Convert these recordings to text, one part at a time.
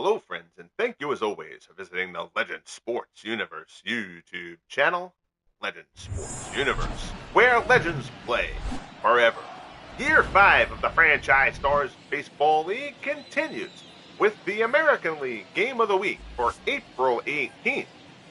Hello, friends, and thank you as always for visiting the Legend Sports Universe YouTube channel. Legend Sports Universe, where legends play forever. Year 5 of the Franchise Stars Baseball League continues with the American League Game of the Week for April 18th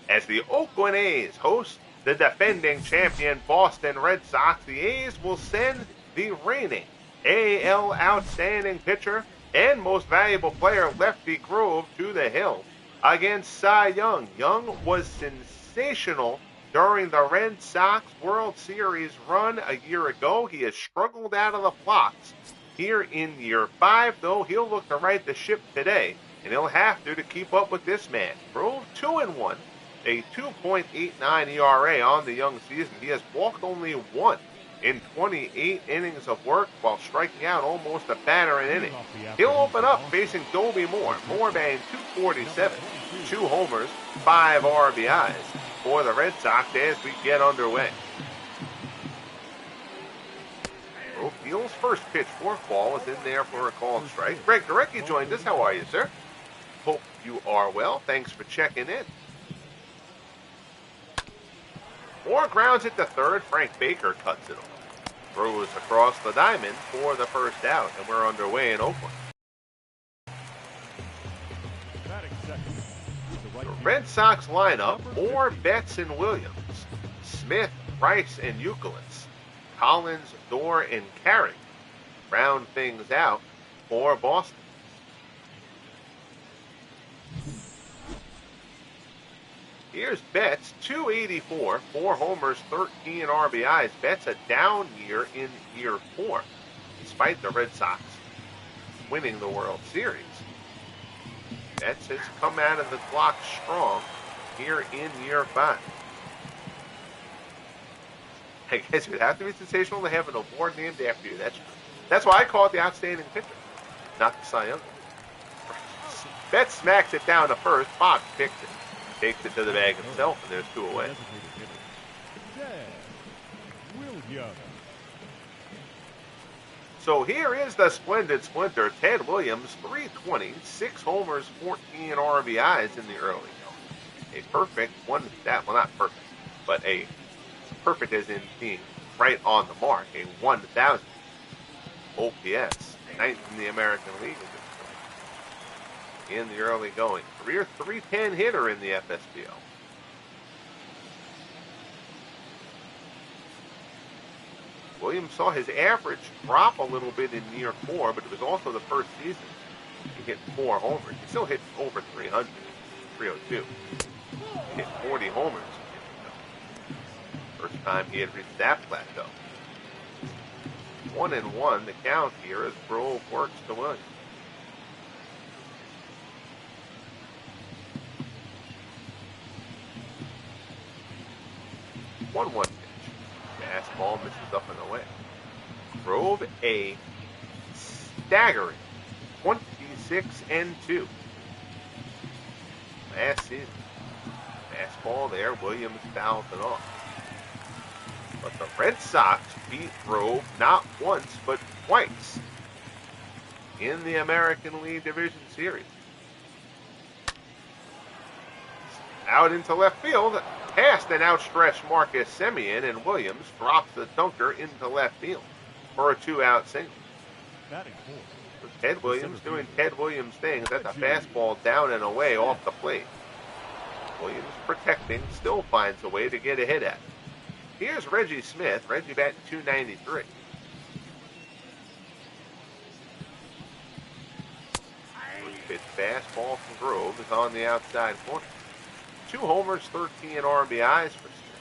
as the Oakland A's host the defending champion Boston Red Sox. The A's will send the reigning AL Outstanding Pitcher and most valuable player Lefty Grove to the hill against Cy Young. Young was sensational during the Red Sox World Series run a year ago. He has struggled out of the blocks here in year 5, though he'll look to right the ship today, and he'll have to keep up with this man. Grove 2-1, a 2.89 ERA on the Young season. He has walked only one in 28 innings of work while striking out almost a batter an inning. He'll open up facing Dobie Moore. Moore batting .247, 2 homers, 5 RBIs for the Red Sox as we get underway. Fields' first pitch for ball is in there for a called strike. Greg Durecki joined us. How are you, sir? Hope you are well. Thanks for checking in. Moore grounds it to third. Frank Baker cuts it off. Throws across the diamond for the first out, and we're underway in Oakland. The Red Sox lineup: Moore, Betts, and Williams, Smith, Rice, and Youkilis, Collins, Dorr, and Carey round things out for Boston. Here's Betts, .284, 4 homers, 13 RBIs. Betts a down year in year 4, despite the Red Sox winning the World Series. Betts has come out of the block strong here in year 5. I guess it would have to be sensational to have an award named after you. That's why I call it the outstanding pitcher, not the Cy Young. Betts smacks it down to first. Fox picks it. Takes it to the bag himself, and there's 2 away. So here is the splendid splinter, Ted Williams, .320, 6 homers, 14 RBIs in the early going. A perfect one, well, not perfect, but a perfect as in being right on the mark, a 1,000 OPS, 9th in the American League in the early going. Career .310 hitter in the FSBL. Williams saw his average drop a little bit in year 4, but it was also the first season he hit 4 homers. He still hit over 300, 302. He hit 40 homers. First time he had reached that plateau. 1-1 the count here as Grove works to Williams. One pitch. Fastball misses up and away. Grove a staggering 26-2 last season. Fastball there. Williams fouls it off. But the Red Sox beat Grove not once but twice in the American League Division Series. Out into left field, past an outstretched Marcus Semien, and Williams drops the dunker into left field for a 2-out single. With Ted Williams doing Ted Williams things, that's a fastball down and away off the plate. Williams protecting, still finds a way to get a hit at it. Here's Reggie Smith. Reggie batting .293. Pitch fastball from Grove is on the outside corner. 2 homers, 13 RBIs for Smith.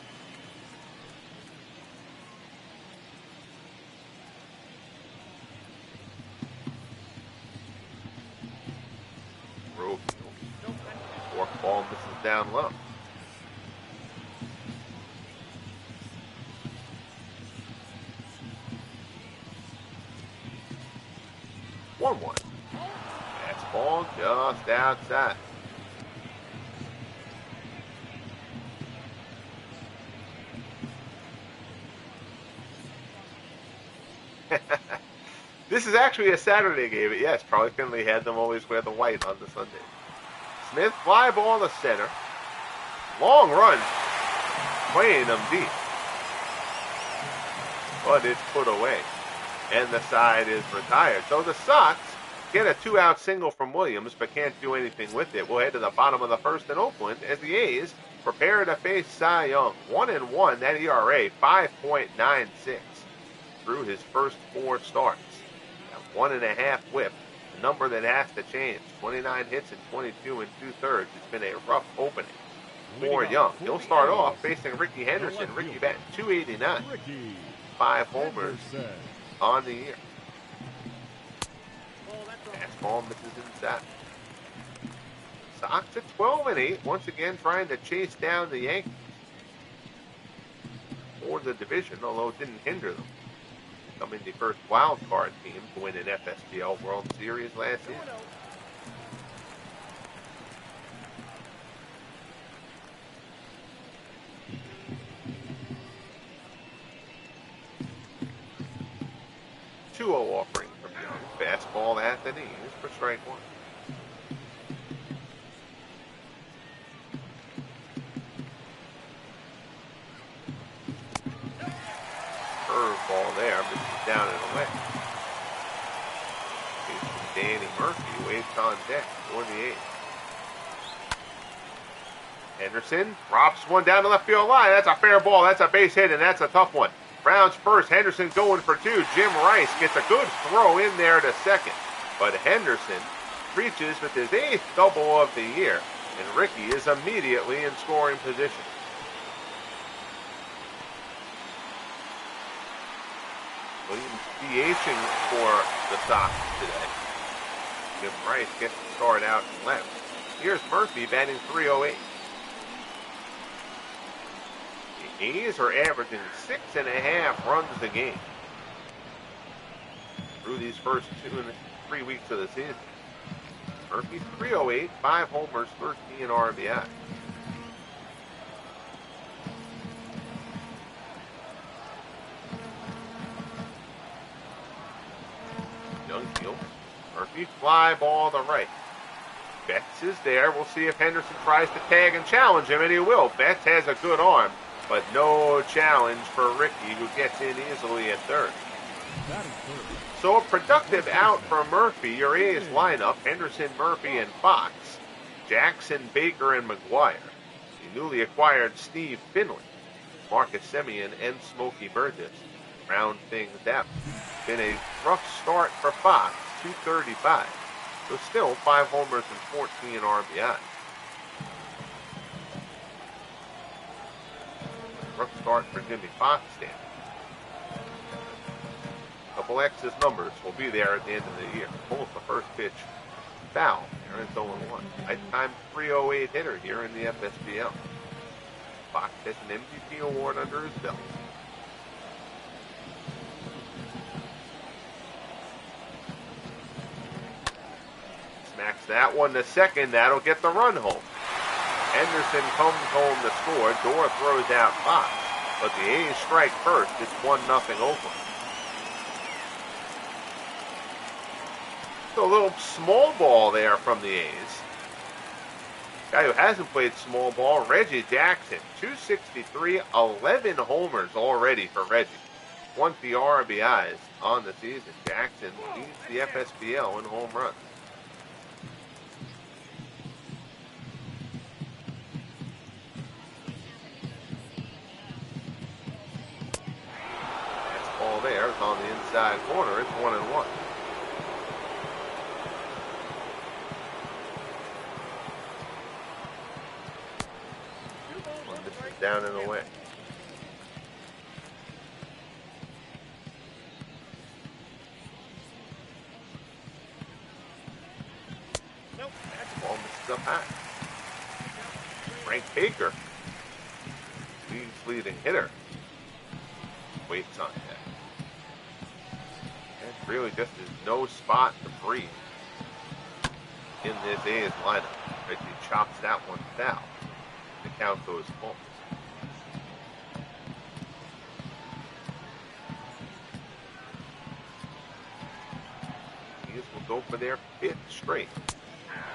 Grove, fork ball misses down low. One. Fastball just outside. This is actually a Saturday game. Yes, Charlie Finley had them always wear the white on the Sunday. Smith, fly ball to center. Long run, playing them deep. But it's put away. And the side is retired. So the Sox get a 2-out single from Williams, but can't do anything with it. We'll head to the bottom of the first in Oakland as the A's prepare to face Cy Young. 1-1, that ERA, 5.96 through his first 4 starts. That 1.5 whip, a number that has to change. 29 hits and 22 and 2/3. It's been a rough opening for Young. He'll start off facing Ricky Henderson. Ricky batting .289. 5 homers on the year. Fastball misses inside. Sox at 12-8, once again trying to chase down the Yankees for the division, although it didn't hinder them. Becoming the first wild card team to win an FSBL World Series last season. Offering from Young. Fastball at the knees for strike 1. Curveball there, misses down and away. Danny Murphy waits on deck for the A's. Henderson drops one down the left field line. That's a fair ball. That's a base hit, and that's a tough one. Browns first, Henderson going for 2. Jim Rice gets a good throw in there to second. But Henderson reaches with his 8th double of the year, and Ricky is immediately in scoring position. Williams DHing for the Sox today. Jim Rice gets the start out and left. Here's Murphy batting .308. The A's are averaging 6.5 runs a game through these first 2 and 3 weeks of the season. Murphy .308, 5 homers, 13 RBI. Young field. Murphy fly ball to right. Betts is there. We'll see if Henderson tries to tag and challenge him, and he will. Betts has a good arm, but no challenge for Ricky, who gets in easily at third. So a productive out for Murphy. Your A's lineup: Henderson, Murphy, and Fox. Jackson, Baker, and McGuire. The newly acquired Steve Finley, Marcus Semien, and Smokey Burgess round things out. Been a rough start for Fox, 235. So still 5 homers and 14 RBI. Rough start for Jimmy Fox then. Double X's numbers will be there at the end of the year. Pulls the first pitch foul. Aaron's 0-1. Lifetime .308 hitter here in the FSBL. Fox has an MVP award under his belt. Smacks that one to second. That'll get the run home. Henderson comes home to score. Dorr throws out Fox. But the A's strike first. It's 1-0 Oakland. So a little small ball there from the A's. Guy who hasn't played small ball, Reggie Jackson. 263, 11 homers already for Reggie. 20 RBIs on the season. Jackson leads the FSBL in home runs. There is on the inside corner. It's 1-1. This is down and away. Nope. That ball misses up high. Frank Baker, league's leading hitter, waits on that. Really just is no spot to breathe in this A's lineup. Reggie chops that one foul. The count goes full. go for their 5th straight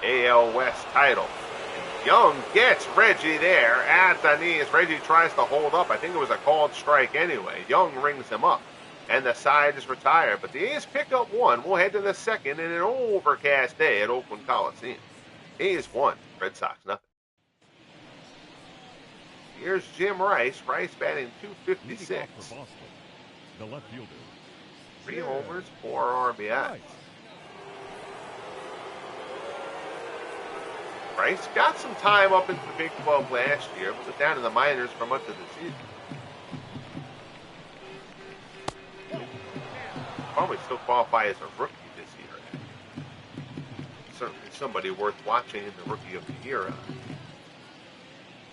AL West title. And Young gets Reggie there at the knees. Reggie tries to hold up. I think it was a called strike anyway. Young rings him up, and the side is retired. But the A's pick up 1. We'll head to the 2nd in an overcast day at Oakland Coliseum. A's 1, Red Sox nothing. Here's Jim Rice. Rice batting .256. The left fielder. 3 homers, 4 RBIs. Rice got some time up into the Big 12 last year, but was down in the minors for much of the season. Probably still qualify as a rookie this year. Certainly somebody worth watching in the Rookie of the Year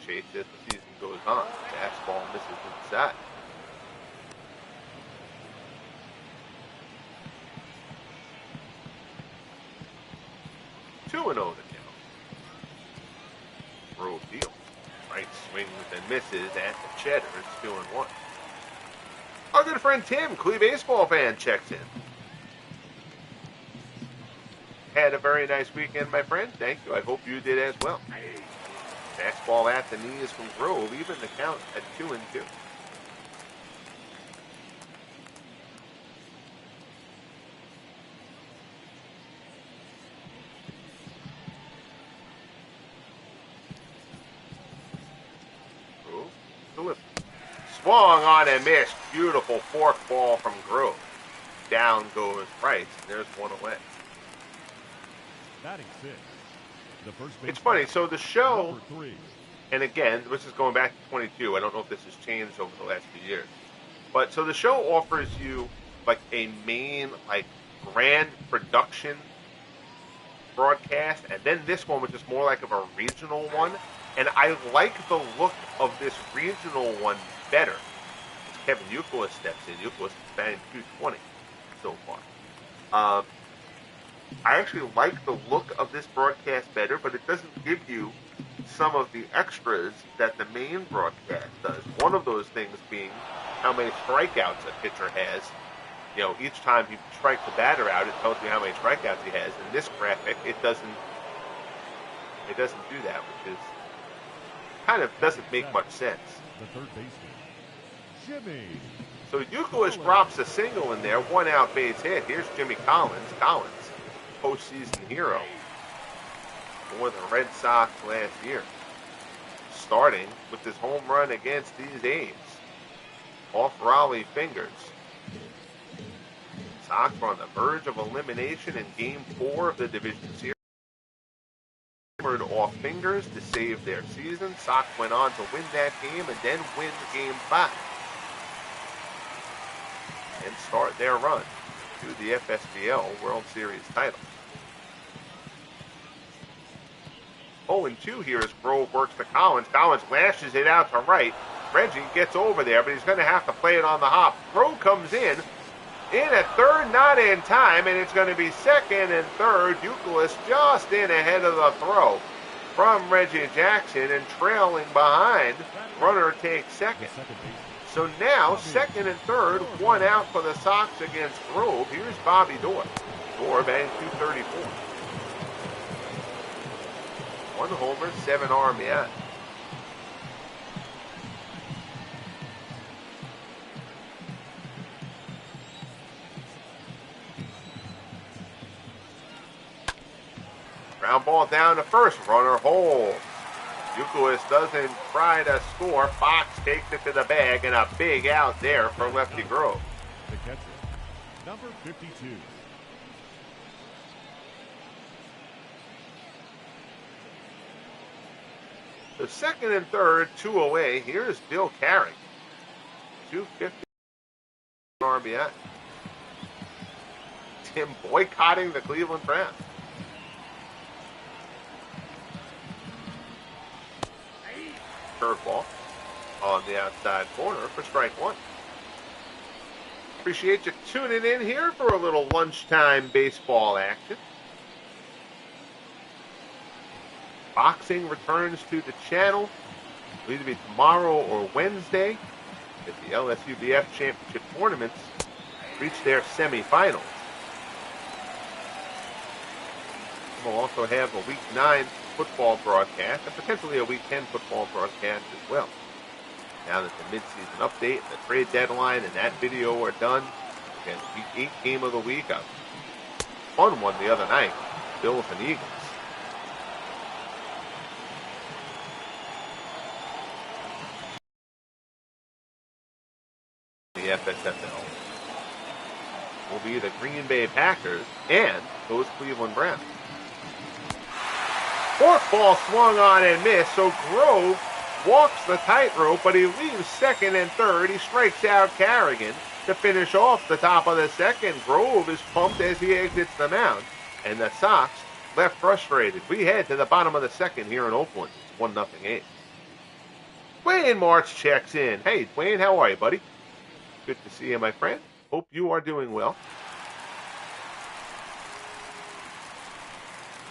chase as the season goes on. Fastball misses inside. Two and 0 to count. Grove deals. Right swings and misses at the cheddar. It's 2-1. Our good friend Tim, Clee baseball fan, checks in. Had a very nice weekend, my friend. Thank you. I hope you did as well. Fastball at the knees from Grove, even the count at 2-2. Swung on and missed. Beautiful fork ball from Grove. Down goes Rice. There's 1 away. It's funny. So the show, and again, this is going back to 22. I don't know if this has changed over the last few years. But so the show offers you like a main, like grand production broadcast, and then this one, which is more like of a regional one. And I like the look of this regional one better. As Kevin Youkilis steps in. Youkilis is batting .220 so far. I actually like the look of this broadcast better, but it doesn't give you some of the extras that the main broadcast does. One of those things being how many strikeouts a pitcher has. You know, each time he strikes the batter out, it tells you how many strikeouts he has. In this graphic, it doesn't do that, which is kind of doesn't make much sense. The third baseman, Jimmy. So Youkilis drops a single in there, 1 out base hit. Here's Jimmy Collins. Collins, postseason hero for the Red Sox last year. Starting with his home run against these A's. Off Raleigh fingers. Sox were on the verge of elimination in Game 4 of the division series. Off fingers to save their season. Sox went on to win that game and then win Game 5 and start their run to the FSBL World Series title. 0-2 here as Grove works to Collins. Collins lashes it out to right. Reggie gets over there, but he's going to have to play it on the hop. Grove comes in at third, not in time, and it's going to be second and third. Youkilis just in ahead of the throw from Reggie Jackson and trailing behind. Runner takes second. So now, second and third, 1 out for the Sox against Grove. Here's Bobby Doerr. Doerr batting .234. 1 homer, 7 RBI. Ground ball down to first. Runner holds. Youkilis doesn't try to score. Fox takes it to the bag, and a big out there for Lefty Grove. The catcher, number 52. The second and third, 2 away. Here's Bill Carey. 250 RBI. Tim boycotting the Cleveland Browns. Curveball on the outside corner for strike 1. Appreciate you tuning in here for a little lunchtime baseball action. Boxing returns to the channel. It'll either be tomorrow or Wednesday as the LSUBF championship tournaments reach their semifinals. We'll also have a Week 9 football broadcast and potentially a Week 10 football broadcast as well. Now that the midseason update and the trade deadline and that video are done, again, Week 8 game of the week, a fun one the other night, Bills and Eagles. The FSBL will be the Green Bay Packers and those Cleveland Browns. Forkball swung on and missed, so Grove walks the tightrope, but he leaves second and third. He strikes out Carrigan to finish off the top of the second. Grove is pumped as he exits the mound, and the Sox left frustrated. We head to the bottom of the second here in Oakland. It's 1-0 A's. Dwayne March checks in. Hey, Dwayne, how are you, buddy? Good to see you, my friend. Hope you are doing well.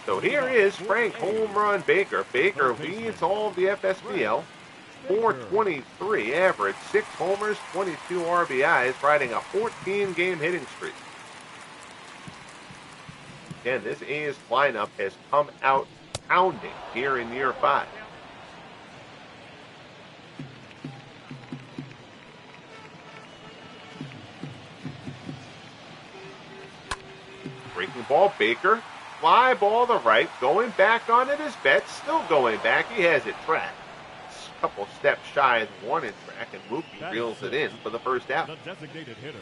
So here is Frank Home Run Baker. Baker leads all of the FSBL. 423 average, 6 homers, 22 RBIs, riding a 14-game hitting streak. Again, this A's lineup has come out pounding here in year 5. Breaking ball, Baker. Fly ball to right, going back on it is Betts, still going back. He has it tracked. A couple steps shy of the warning track, and Mookie reels it in for the first out. The designated hitter.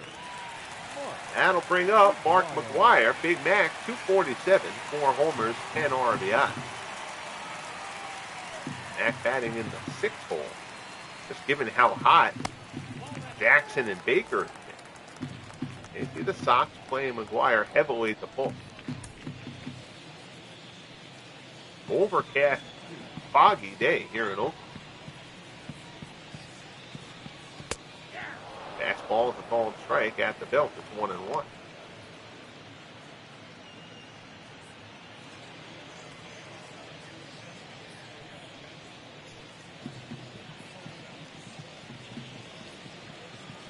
That'll bring up Mark McGwire. Big Mac, 247, 4 homers, 10 RBI. Mac batting in the 6th hole. Just given how hot Jackson and Baker have been. You see the Sox playing McGwire heavily at the pull. Overcast, foggy day here in Oakland. Fastball is a called strike at the belt. It's 1-1.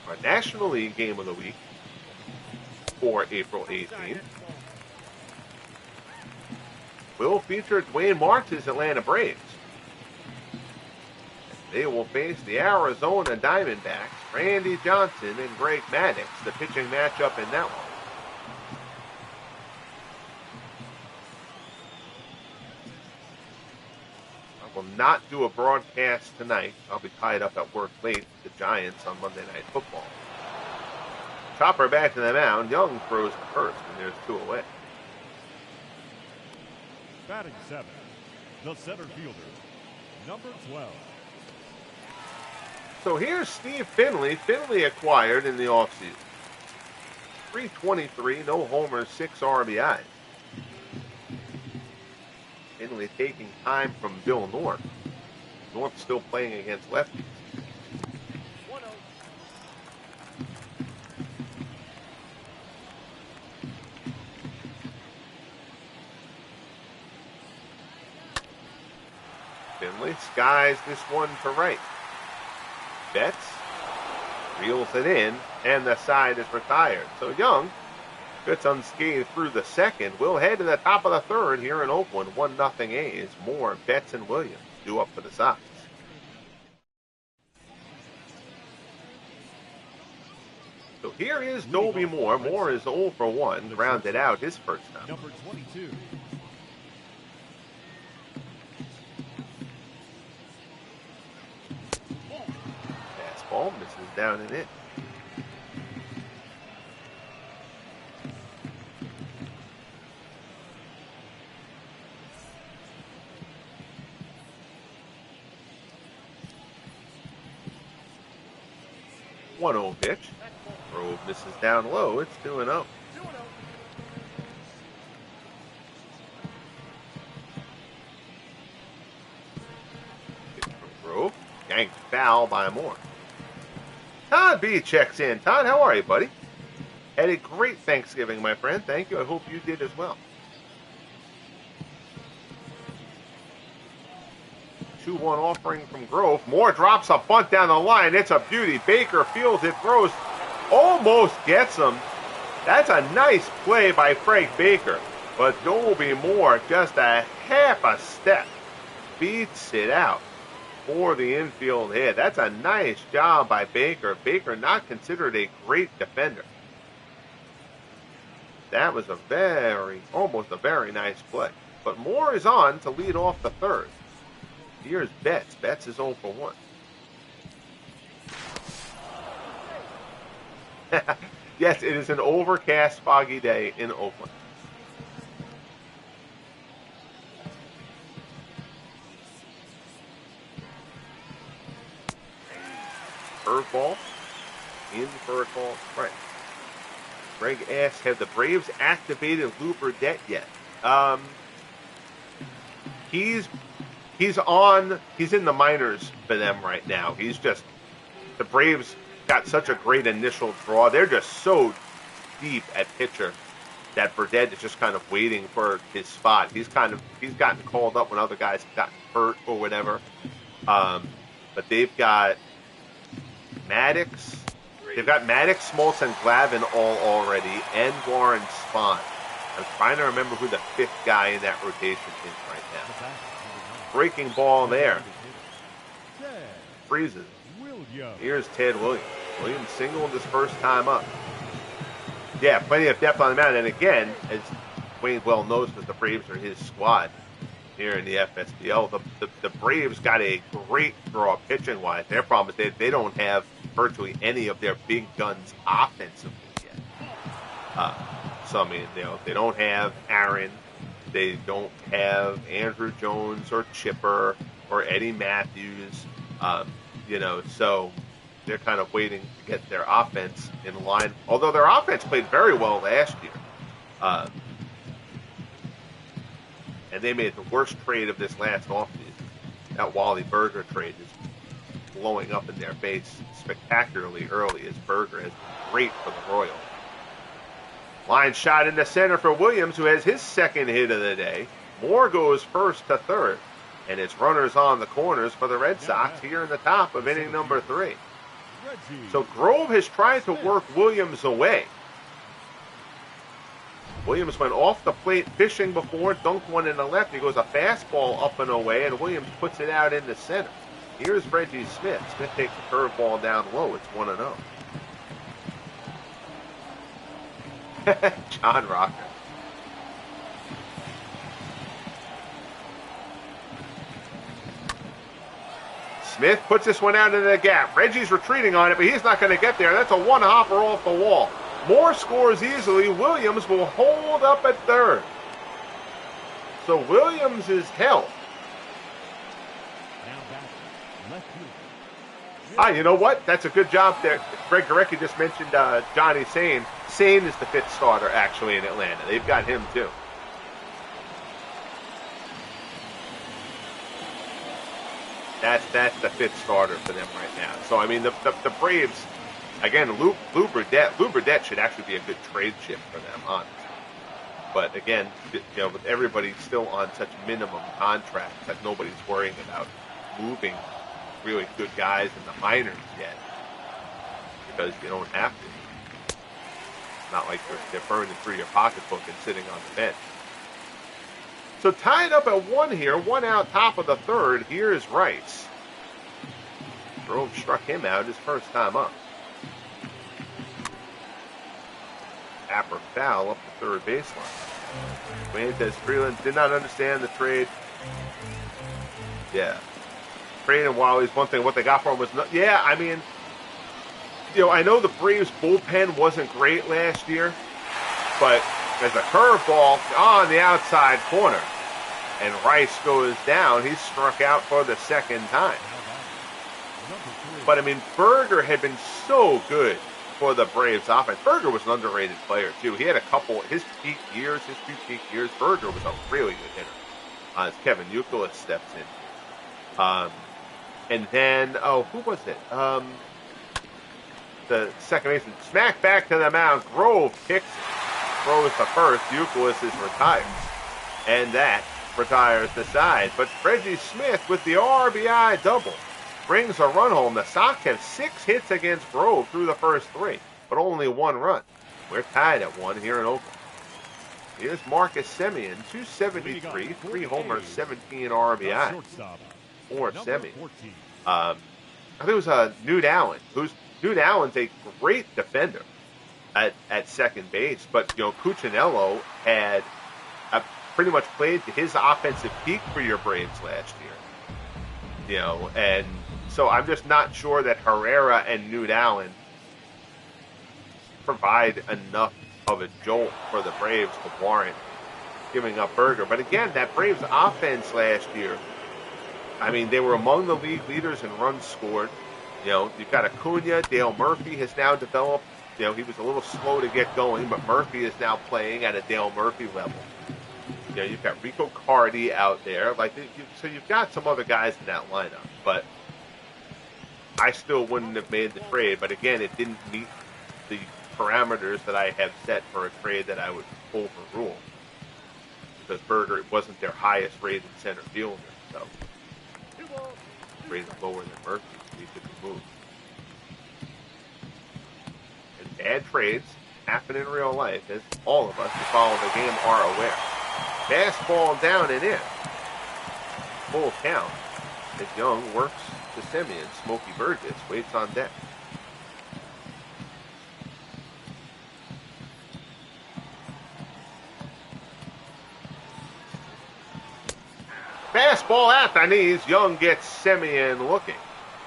Our National League game of the week for April 18th will feature Dwayne March's Atlanta Braves. They will face the Arizona Diamondbacks, Randy Johnson and Greg Maddux, the pitching matchup in that one. I will not do a broadcast tonight. I'll be tied up at work late with the Giants on Monday Night Football. Chopper back to the mound. Young throws to first, and there's 2 away. Batting 7, the center fielder, number 12. So here's Steve Finley. Finley acquired in the offseason. 323, no homers, 6 RBIs. Finley taking time from Bill North. North still playing against lefties. Finley skies this one to right. Betts reels it in, and the side is retired. So Young gets unscathed through the second. We'll head to the top of the third here in Oakland. 1-0 A's. Moore, Betts, and Williams due up for the Sox. So here is Dobie Moore. Moore is 0 for 1, rounded out his first time. Number 22. Fastball misses down and in. One 0 pitch. Grove misses down low. It's 2-0. Pitch from Grove. Yanked foul by Moore. Todd B checks in. Todd, how are you, buddy? Had a great Thanksgiving, my friend. Thank you. I hope you did as well. 2-1 offering from Grove. Moore drops a bunt down the line. It's a beauty. Baker fields it, throws, almost gets him. That's a nice play by Frank Baker. But Dolby Moore, just a half a step, beats it out for the infield hit. That's a nice job by Baker. Baker not considered a great defender. That was almost a very nice play. But Moore is on to lead off the third. Here's Betts. Betts is 0 for 1. Yes, it is an overcast, foggy day in Oakland. Curveball. In for a call strike. Greg asks, have the Braves activated Lou Burdette yet? He's in the minors for them right now. The Braves got such a great initial draw. They're just so deep at pitcher that Burdette is just kind of waiting for his spot. He's gotten called up when other guys have gotten hurt or whatever. But they've got Maddox. They've got Maddox, Smoltz, and Glavine all already, and Warren Spahn. I'm trying to remember who the fifth guy in that rotation is right now. Breaking ball there. Freezes. Here's Ted Williams. Williams singled his first time up. Yeah, plenty of depth on the mound. And again, as Wayne well knows, that the Braves are his squad here in the FSBL. The Braves got a great draw pitching-wise. Their problem is they don't have virtually any of their big guns offensively yet. So, I mean, they don't have Aaron. They don't have Andrew Jones or Chipper or Eddie Matthews. So they're kind of waiting to get their offense in line. Although their offense played very well last year. And they made the worst trade of this last offseason. That Wally Berger trade is blowing up in their face spectacularly early, as Berger has been great for the Royals. Line shot into center for Williams, who has his second hit of the day. Moore goes first to third, and it's runners on the corners for the Red Sox here in the top of inning number 3. So Grove has tried to work Williams away. Williams went off the plate fishing before, dunked one in the left. He goes a fastball up and away, and Williams puts it out into center. Here's Reggie Smith. Smith takes the curveball down low. It's 1-0. John Rocker. Smith puts this one out into the gap. Reggie's retreating on it, but he's not going to get there. That's a one-hopper off the wall. Moore scores easily. Williams will hold up at third. So Williams is held. You know what? That's a good job there. Greg Gorecki just mentioned Johnny Sane. Sane is the fifth starter, actually, in Atlanta. They've got him, too. That's the fifth starter for them right now. So, I mean, the Braves, again, Lou Burdette should actually be a good trade chip for them, honestly. But, again, with everybody still on such minimum contracts that nobody's worrying about moving really good guys in the minors yet, because you don't have to. It's not like they're burning through your pocketbook and sitting on the bench. So tied up at 1 here, 1 out, top of the third. Here's Rice. Grove struck him out his first time up. Tapper foul up the third baseline. Wayne says Freeland did not understand the trade. Yeah. Trading Wally's one thing. What they got for him was yeah, I mean, I know the Braves bullpen wasn't great last year, but there's a curveball on the outside corner, and Rice goes down. He's struck out for the second time. But I mean, Berger had been so good for the Braves offense. Berger was an underrated player too. He had a couple his two peak years. Berger was a really good hitter. As Kevin Youkilis steps in. And then, who was it? The second baseman. Smack back to the mound. Grove kicks it. Throws to first. Youkilis is retired. And that retires the side. But Reggie Smith with the RBI double brings a run home. The Sox have 6 hits against Grove through the first 3, but only 1 run. We're tied at 1 here in Oakland. Here's Marcus Semien, 273, 3 homers, 17 RBI. Shortstop, For number Semien. 14. I think it was Newt Allen. Newt Allen's a great defender at second base, but Cuccinello had pretty much played to his offensive peak for your Braves last year. And so I'm just not sure that Herrera and Newt Allen provide enough of a jolt for the Braves to warrant giving up Berger. But again, that Braves offense last year, I mean, they were among the league leaders in runs scored. You've got Acuna. Dale Murphy has now developed. He was a little slow to get going, but Murphy is now playing at a Dale Murphy level. You've got Rico Cardi out there. So you've got some other guys in that lineup. But I still wouldn't have made the trade. But again, it didn't meet the parameters that I have set for a trade that I would overrule. Because Berger wasn't their highest rated center fielder. So rated lower than Murphy, so he could be moved. And bad trades happen in real life, as all of us who follow the game are aware. Fastball down and in. Full count as Young works to Semien. Smokey Burgess waits on deck. Fastball at the knees. Young gets Semien looking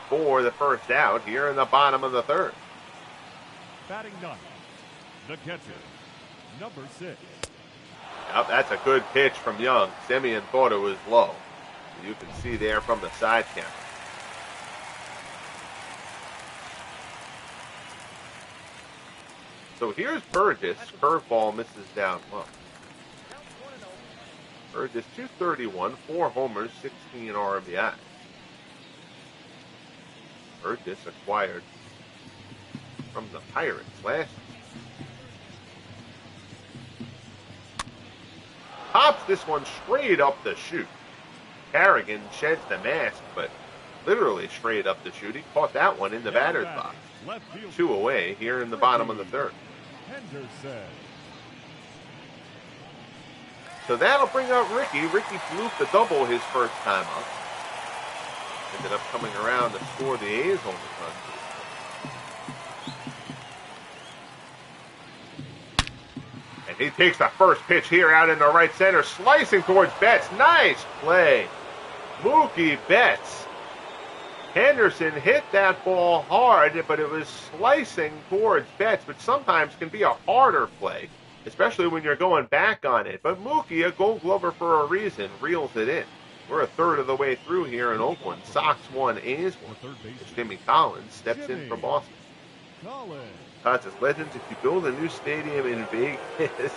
for the first out here in the bottom of the third. Batting ninth, the catcher, number 6. Yep, that's a good pitch from Young. Semien thought it was low. You can see there from the side camera. So here's Burgess. Curveball misses down low. Burgess 231, 4 homers, 16 RBI. Burgess acquired from the Pirates last year. Pops this one straight up the chute. Carrigan sheds the mask, but literally straight up the chute. He caught that one in the batter's box. 2 away here in the bottom of the third. Henderson. So that'll bring up Ricky. Ricky flew the double his first time up. Ended up coming around to score the A's home run. And he takes the first pitch here out into right center, slicing towards Betts. Nice play. Mookie Betts. Henderson hit that ball hard, but it was slicing towards Betts, which sometimes can be a harder play, especially when you're going back on it. But Mookie, a Gold Glover for a reason, reels it in. We're a third of the way through here in Oakland. Sox 1, A's 1. Jimmy Collins steps in for Boston. Todd says, Legends, if you build a new stadium in Vegas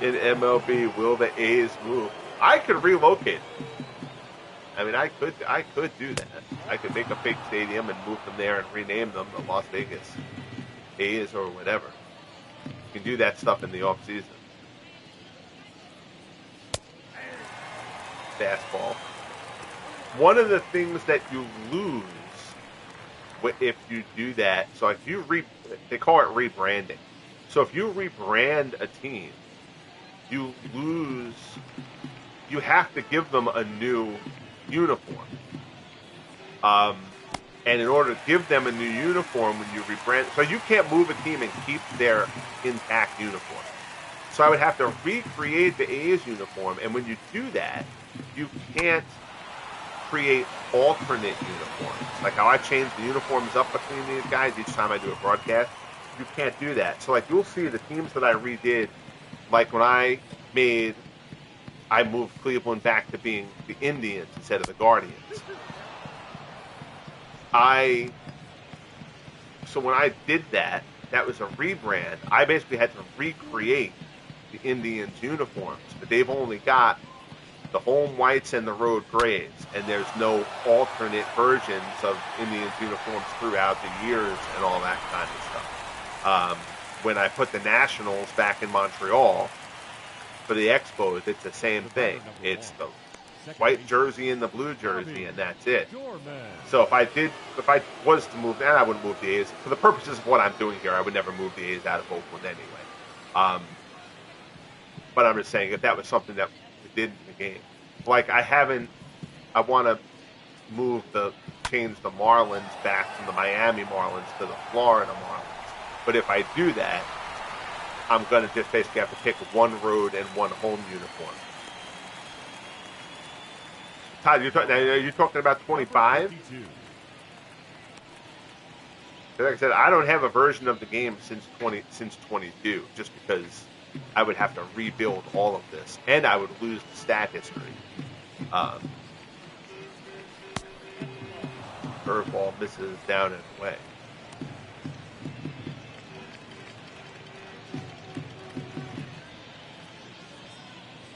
in MLB, will the A's move? I could relocate. I mean, I could do that. I could make a fake stadium and move them there and rename them the Las Vegas A's or whatever. You can do that stuff in the off season. Fastball. One of the things that you lose if you do that, so if you they call it rebranding. So if you rebrand a team, you lose. You have to give them a new uniform. And in order to give them a new uniform when you rebrand, so you can't move a team and keep their intact uniform. So I would have to recreate the A's uniform, and when you do that, you can't create alternate uniforms. Like how I change the uniforms up between these guys each time I do a broadcast, you can't do that. So like you'll see the teams that I redid, like when I moved Cleveland back to being the Indians instead of the Guardians. So when I did that, that was a rebrand. I basically had to recreate the Indians uniforms, but they've only got the home whites and the road grays, and there's no alternate versions of Indians uniforms throughout the years and all that kind of stuff. When I put the Nationals back in Montreal for the Expos, it's the same thing. It's the white jersey and the blue jersey, and that's it. So if I was to move, and I wouldn't move the A's. For the purposes of what I'm doing here, I would never move the A's out of Oakland anyway. But I'm just saying, if that was something that we did in the game, like I want to change the Marlins back from the Miami Marlins to the Florida Marlins. But if I do that, I'm going to just basically have to pick one road and one home uniform. Todd, are you talking about 25? Like I said, I don't have a version of the game since 22, just because I would have to rebuild all of this, and I would lose the stat history. Curveball misses down and away.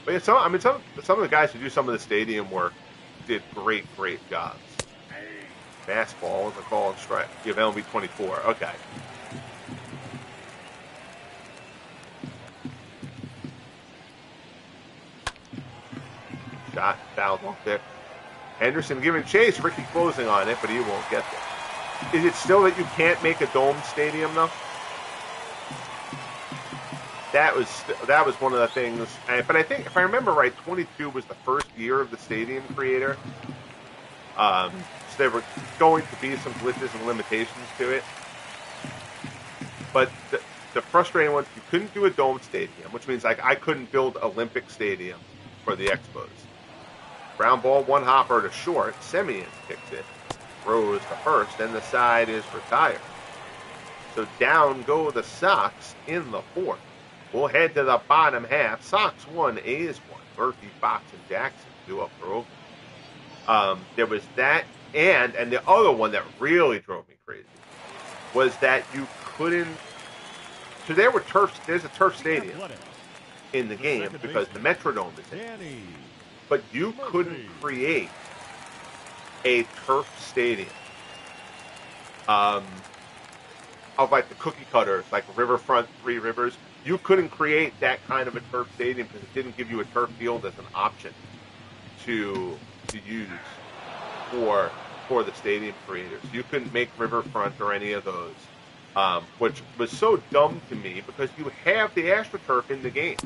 But yeah, some of the guys who do some of the stadium work did great jobs. Fastball is a call and strike. You have MLB 24. Okay. Shot fouled off there. Henderson giving chase. Ricky closing on it, but he won't get there. Is it still that you can't make a dome stadium though? That was one of the things. But I think, if I remember right, 22 was the first year of the stadium creator. So there were going to be some glitches and limitations to it. But the frustrating one, you couldn't do a dome stadium, which means like I couldn't build Olympic Stadium for the Expos. Ground ball, one hopper to short. Semien kicks it. Throws to first, and the side is retired. So down go the Sox in the fourth. We'll head to the bottom half. Sox 1, A's 1. Murphy, Fox, and Jackson do up for Oakland. There was that, and the other one that really drove me crazy was that you couldn't. So there's a turf stadium in the game because the Metrodome is in it. But you couldn't create a turf stadium of like the cookie cutters, like Riverfront, Three Rivers. You couldn't create that kind of a turf stadium because it didn't give you a turf field as an option to use for the stadium creators. You couldn't make Riverfront or any of those, which was so dumb to me because you have the AstroTurf in the game.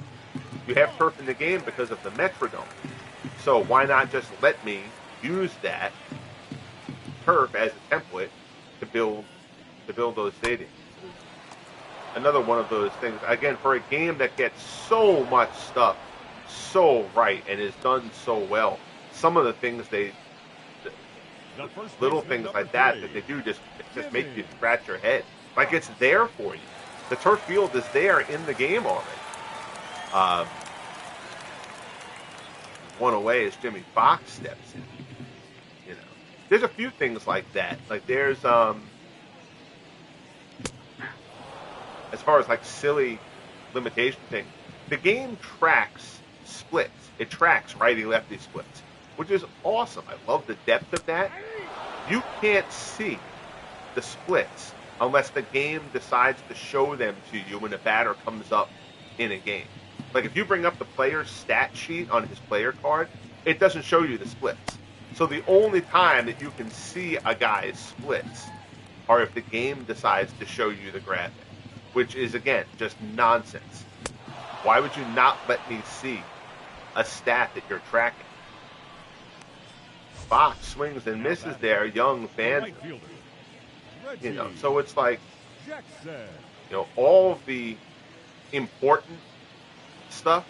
You have turf in the game because of the Metrodome. So why not just let me use that turf as a template to build those stadiums? Another one of those things, again, for a game that gets so much stuff so right and is done so well, some of the things little things like that they do just make you scratch your head. Like, it's there for you. The turf field is there in the game already. One away as Jimmy Fox steps in. You know, there's a few things like that. Like there's as far as like silly limitation things, the game tracks splits. It tracks righty-lefty splits, which is awesome. I love the depth of that. You can't see the splits unless the game decides to show them to you when a batter comes up in a game. Like if you bring up the player's stat sheet on his player card, it doesn't show you the splits. So the only time that you can see a guy's splits are if the game decides to show you the graphic, which is, again, just nonsense. Why would you not let me see a stat that you're tracking? Fox swings and misses there. Young fans, so it's like, all of the important stuff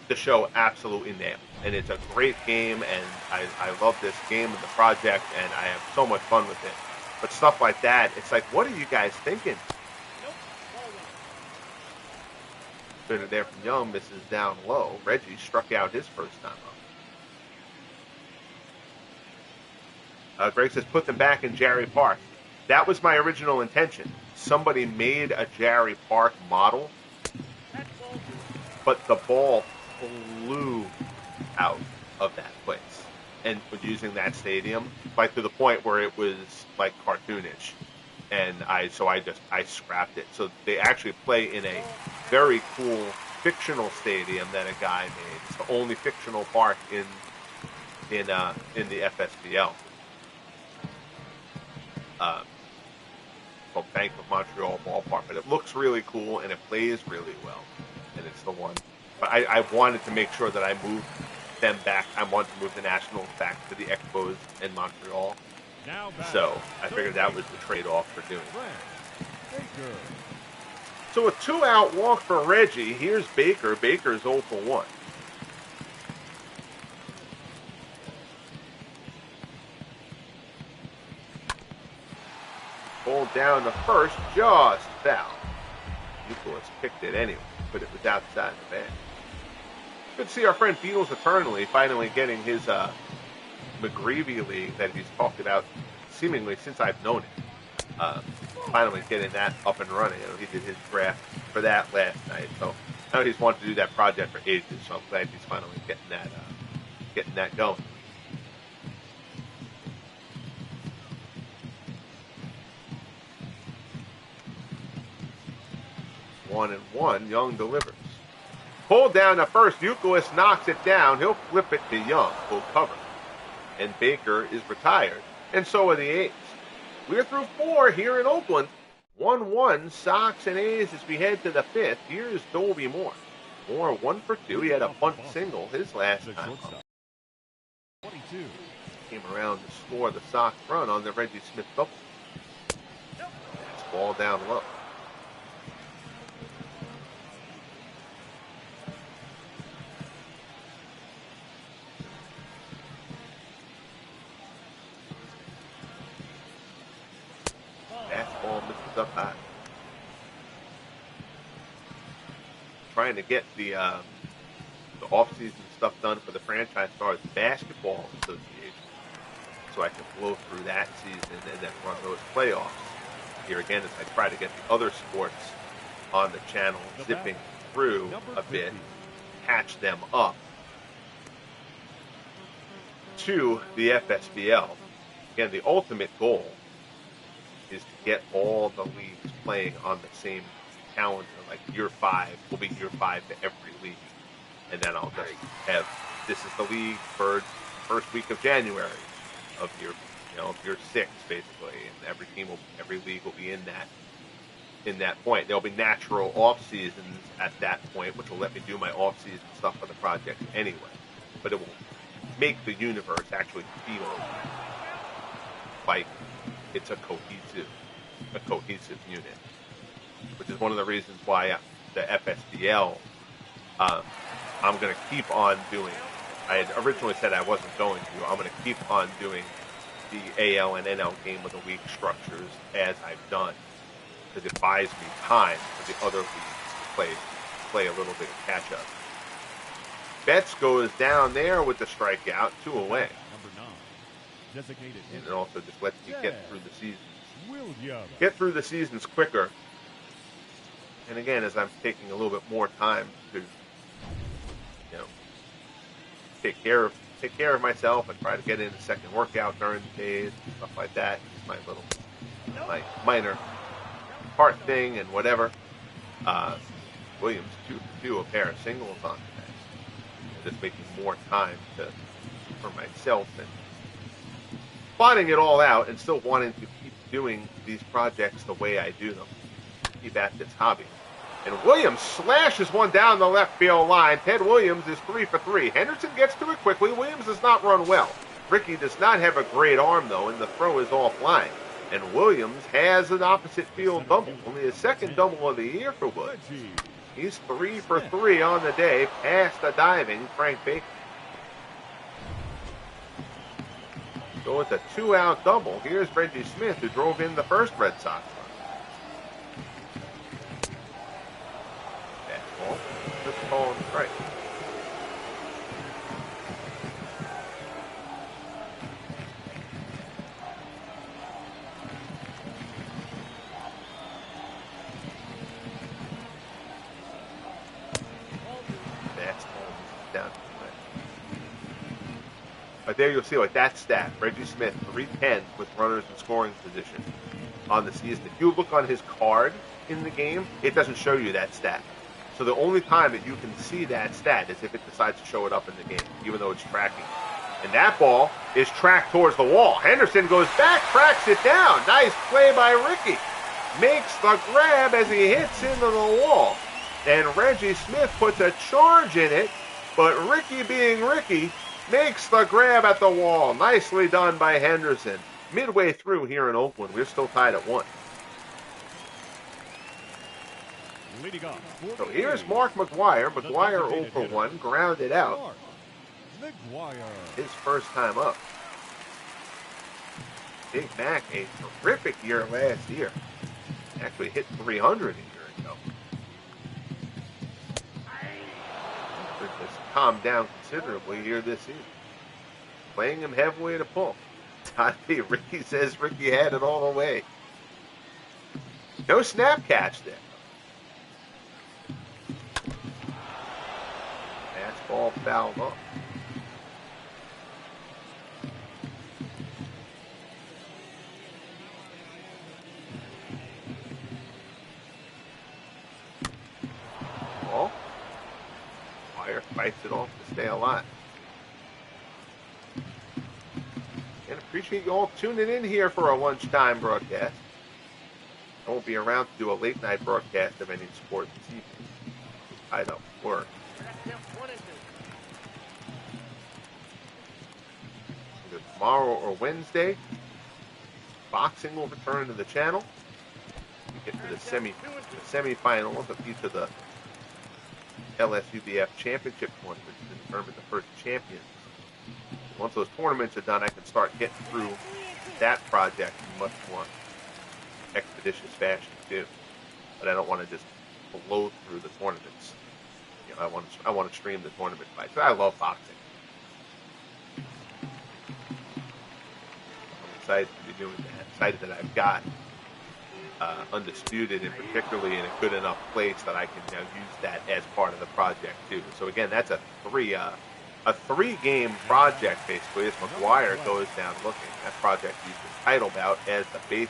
the show absolutely nailed. And it's a great game, and I love this game and the project, and I have so much fun with it. But stuff like that, it's like, what are you guys thinking? Spinner there from Young, misses down low. Reggie struck out his first time up. Greg says, put them back in Jarry Park. That was my original intention. Somebody made a Jarry Park model, but the ball flew out of that place and was using that stadium, like to the point where it was like cartoonish. And I scrapped it. So they actually play in a very cool fictional stadium that a guy made. It's the only fictional park in the FSBL. Called Bank of Montreal Ballpark, but it looks really cool and it plays really well, and it's the one But I wanted to make sure that I moved them back. I wanted to move the Nationals back to the Expos in Montreal. So I figured that was the trade-off for doing it. So a 2-out walk for Reggie. Here's Baker. Baker's 0 for 1. Pulled down the first, just foul. Nicholas picked it anyway, but it was outside the bag. Good to see our friend Beatles Eternally finally getting his McGreevy League that he's talked about seemingly since I've known him. Finally getting that up and running. You know, he did his draft for that last night, so I know he's wanted to do that project for ages. So I'm glad he's finally getting that going. One and one, Young delivers. Pulled down the first, Euclid knocks it down. He'll flip it to Young, full cover. And Baker is retired, and so are the A's. We're through 4 here in Oakland. 1-1, Sox and A's as we head to the 5th. Here's Dolby Moore. Moore 1 for 2. He had a bunt single his last time up. Came around to score the Sox run on the Reggie Smith double. That's ball down low. Fastball misses up high. Trying to get the off-season stuff done for the Franchise Stars Basketball Association, so I can flow through that season and then run those playoffs. Here again, as I try to get the other sports on the channel zipping through a bit, catch them up to the FSBL. Again, the ultimate goal is to get all the leagues playing on the same calendar. Like year 5 will be year 5 to every league, and then I'll just have this is the league for first week of January of year 6 basically, and every league will be in that point. There'll be natural off seasons at that point, which will let me do my off season stuff for the project anyway. But it will make the universe actually feel like it's a cohesive unit, which is one of the reasons why the FSBL I'm going to keep on doing. I had originally said I wasn't going to. I'm going to keep on doing the AL and NL game of the week structures as I've done, because it buys me time for the other leagues to play a little bit of catch up. Betts goes down there with the strikeout, 2 away. And it also just lets me get through the seasons. Get through the seasons quicker. And again, as I'm taking a little bit more time to, take care of myself and try to get in a second workout during the days and stuff like that. It's my minor heart thing and whatever. Williams 2 for 2, a pair of singles on today. Just making more time for myself and plotting it all out and still wanting to keep doing these projects the way I do them. Keep at this hobby. And Williams slashes one down the left field line. Ted Williams is 3 for 3. Henderson gets to it quickly. Williams does not run well. Ricky does not have a great arm, though, and the throw is offline. And Williams has an opposite field double. Only his second double of the year for Williams. He's 3 for 3 on the day, past the diving Frank Baker. So it's a 2-out double. Here's Reggie Smith, who drove in the first Red Sox run. Fastball, just call and strike. Down. But there you'll see, like that stat, Reggie Smith, 310 with runners in scoring position on the season. If you look on his card in the game, it doesn't show you that stat. So the only time that you can see that stat is if it decides to show it up in the game, even though it's tracking. And that ball is tracked towards the wall. Henderson goes back, tracks it down. Nice play by Ricky. Makes the grab as he hits into the wall. And Reggie Smith puts a charge in it, but Ricky, being Ricky, makes the grab at the wall. Nicely done by Henderson. Midway through here in Oakland, we're still tied at 1. Leading off. So here's Mark McGuire. McGuire 0 for 1, grounded out. McGuire. His first time up. Big Mac, a terrific year last year. Actually hit 300 a year ago. Just calmed down considerably here this season. Playing him heavily to pull. Ricky says Ricky had it all the way. No snap catch there. Fastball fouled off. Ball. Wire fights it off to stay alive. And appreciate you all tuning in here for our lunchtime broadcast. I won't be around to do a late night broadcast of any sport this evening. I don't work. Either tomorrow or Wednesday, boxing will return to the channel. We get to the semifinals of each of the LSUBF championship tournaments to determine the first champions. Once those tournaments are done, I can start getting through that project in much more expeditious fashion too. But I don't want to just blow through the tournaments. You know, I want to stream the tournament fights. I love boxing. I'm excited to be doing that. Excited that I've got Undisputed, and particularly in a good enough place that I can use that as part of the project too. So again, that's a three-game project basically as McGuire goes down looking. That project uses title bout as the basis.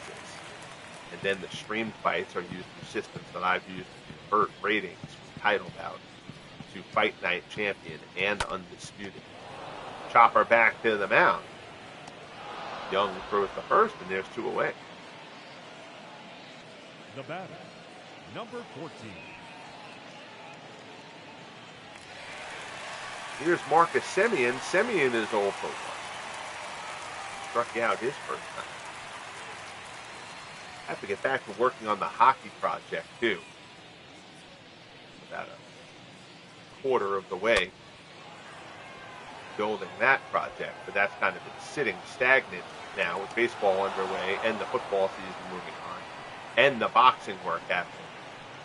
And then the streamed fights are used through systems that I've used to convert ratings from title bout to fight night champion and undisputed. Chopper back to the mound. Young throws the first, and there's 2 away. The batter, number 14. Here's Marcus Semien. Semien is 0 for 1. Struck out his first time. I have to get back to working on the hockey project too. About a quarter of the way building that project, but that's kind of been sitting stagnant now with baseball underway and the football season moving on and the boxing work happening.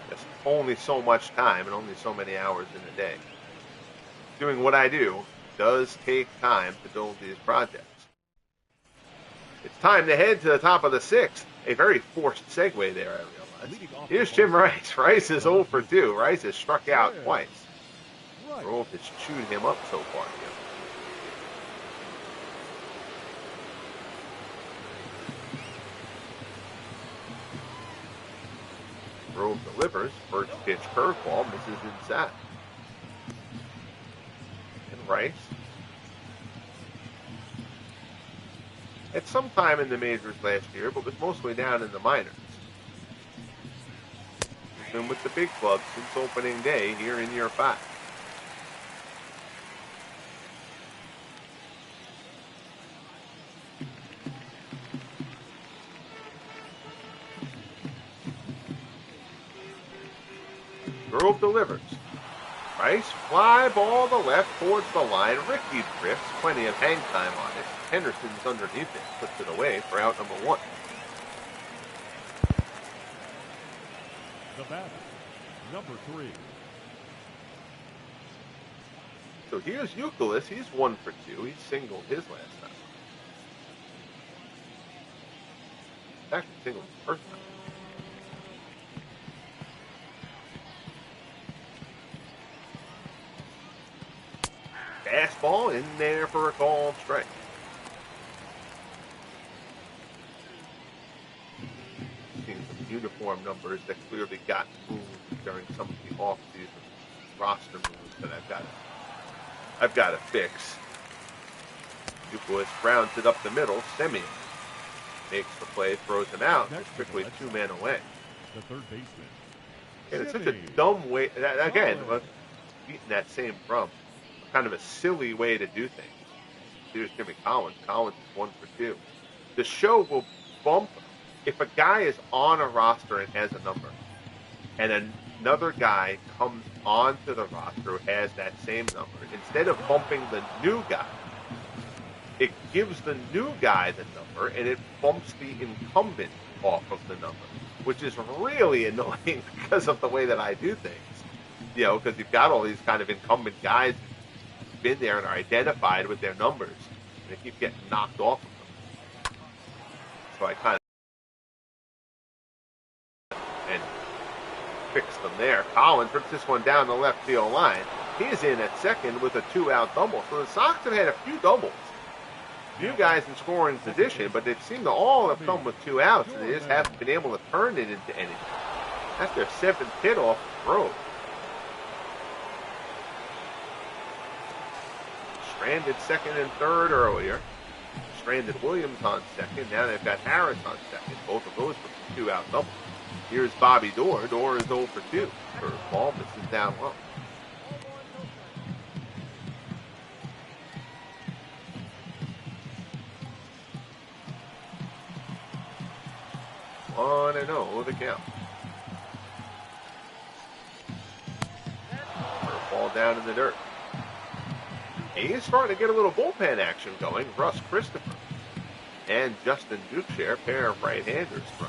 There's only so much time and only so many hours in a day. Doing what I do does take time to build these projects. It's time to head to the top of the 6th. A very forced segue there, I realize. Here's Jim Rice. Rice is 0 for 2. Rice has struck out twice. Grove has chewed him up so far here. Grove delivers. First pitch curveball misses inside. And Rice, at some time in the majors last year, but was mostly down in the minors. He's been with the big club since opening day here in year 5. Grove delivers. Rice, fly ball to left towards the line. Ricky drifts, plenty of hang time on it. Henderson's underneath it, puts it away for out number 1. The batter, number 3. So here's Youkilis. He's 1 for 2. He singled his last time. Actually singled his first time. Fastball in there for a called strike. Seeing some uniform numbers that clearly got moved during some of the off-season roster moves that I've got to fix. Youkilis rounds it up the middle. Semien makes the play, throws him out. There's quickly 2 men away. The third baseman, And it's such a dumb way. Again, beating that same drum, kind of a silly way to do things. Here's Jimmy Collins. Collins is 1 for 2. The show will bump if a guy is on a roster and has a number, and another guy comes onto the roster who has that same number. Instead of bumping the new guy, it gives the new guy the number, and it bumps the incumbent off of the number, which is really annoying because of the way that I do things. You know, because you've got all these kind of incumbent guys who've been there and are identified with their numbers, and they keep getting knocked off of them. So I kind of and fix them there. Collins rips this one down the left field line. He's in at second with a 2-out double. So the Sox have had a few doubles. Few guys in scoring position, but they seem to all have come with 2 outs, and they just haven't been able to turn it into anything. That's their 7th hit off the road. Stranded second and third earlier. Stranded Williams on second. Now they've got Harris on second. Both of those with 2-out doubles. Here's Bobby Doerr. Doerr is 0 for 2. Curveball misses down low. 1-0 the count. Ball down in the dirt. A's starting to get a little bullpen action going. Russ Christopher and Justin Dukeshare, pair of right-handers from.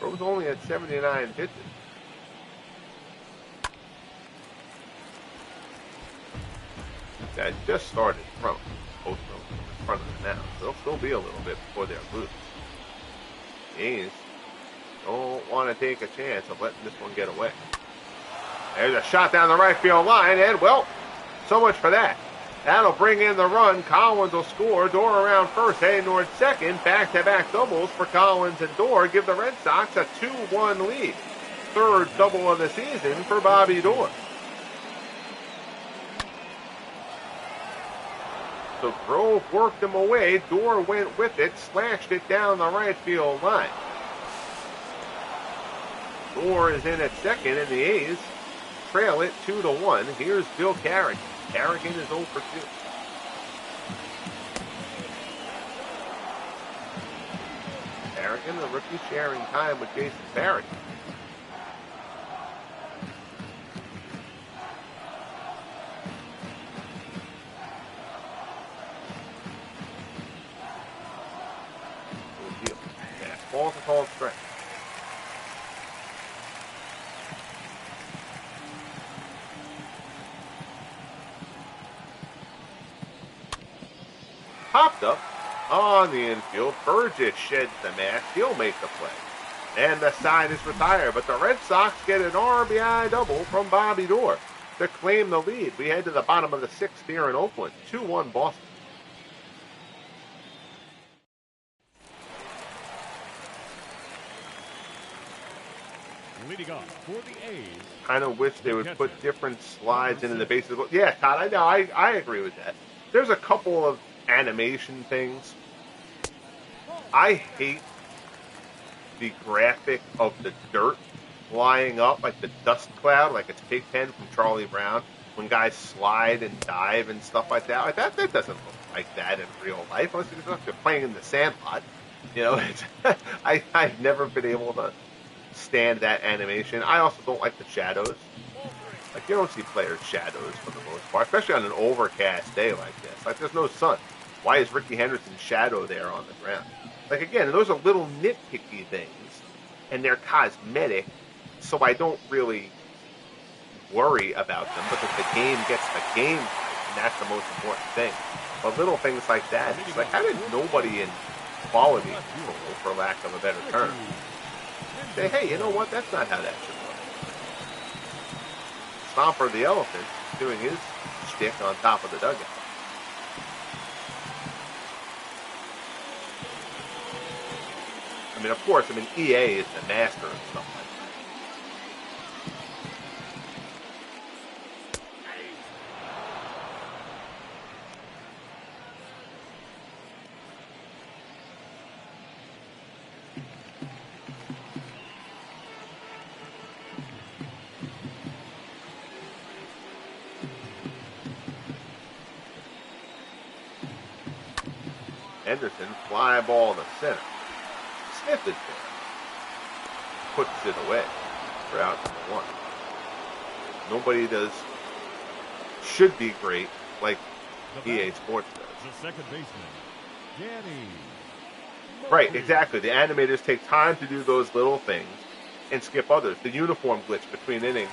Grove's only at 79 pitches. That just started from both of them in front of them now. So they'll still be a little bit before they're loose. The A's don't want to take a chance of letting this one get away. There's a shot down the right field line, and, well, so much for that. That'll bring in the run. Collins will score. Doerr around first, heading towards second. Back-to-back doubles for Collins and Doerr give the Red Sox a 2-1 lead. Third double of the season for Bobby Doerr. So Grove worked him away. Doerr went with it, slashed it down the right field line. Doerr is in at second, and the A's trail it 2-1. Here's Bill Carrigan. Carrigan is 0 for 2. Carrigan, the rookie, sharing time with Jason Barrett. Good deal. Ball's a called strike. Popped up on the infield. Burgess sheds the mask. He'll make the play. And the side is retired. But the Red Sox get an RBI double from Bobby Doerr to claim the lead. We head to the bottom of the 6th here in Oakland. 2-1 Boston. Leading off for the A's. Kind of wish they would put different slides into the bases. Yeah, Todd, I know. I agree with that. There's a couple of animation things. I hate the graphic of the dirt flying up like the dust cloud, like it's Pigpen from Charlie Brown, when guys slide and dive and stuff like that. Like that doesn't look like that in real life. Unless you're playing in the sandlot. You know, I've never been able to stand that animation. I also don't like the shadows. Like, you don't see players' shadows for the most part, especially on an overcast day like this. Like, there's no sun. Why is Ricky Henderson's shadow there on the ground? Like, again, those are little nitpicky things, and they're cosmetic, so I don't really worry about them because the game gets the game right, and that's the most important thing. But little things like that, it's like, how did nobody in quality control, for lack of a better term, say, hey, you know what, that's not how that should look. Stomper the Elephant doing his shtick on top of the dugout. I mean, of course, EA is the master of stuff like that. Henderson, fly ball to center. Smith is there. Puts it away for out number 1. Nobody should be great like EA Sports does. The second baseman, Danny. Right, exactly. The animators take time to do those little things and skip others. The uniform glitch between innings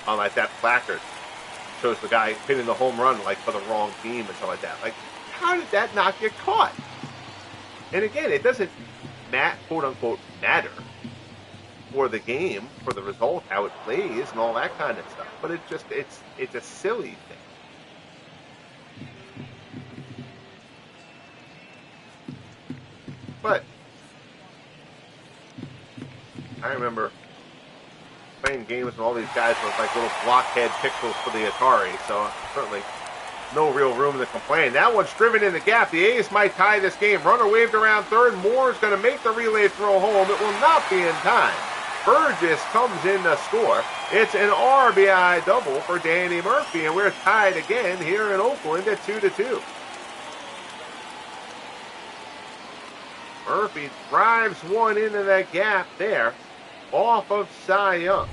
on like that placard shows the guy hitting the home run like for the wrong team and stuff like that. Like, how did that not get caught? And again, it doesn't quote unquote matter for the game, for the result, how it plays and all that kind of stuff. But it's a silly thing. But I remember playing games with all these guys with like little blockhead pixels for the Atari, so certainly no real room to complain. That one's driven in the gap. The A's might tie this game. Runner waved around third. Moore's going to make the relay throw home. It will not be in time. Burgess comes in to score. It's an RBI double for Danny Murphy, and we're tied again here in Oakland at 2-2. Murphy drives one into that gap there off of Cy Young.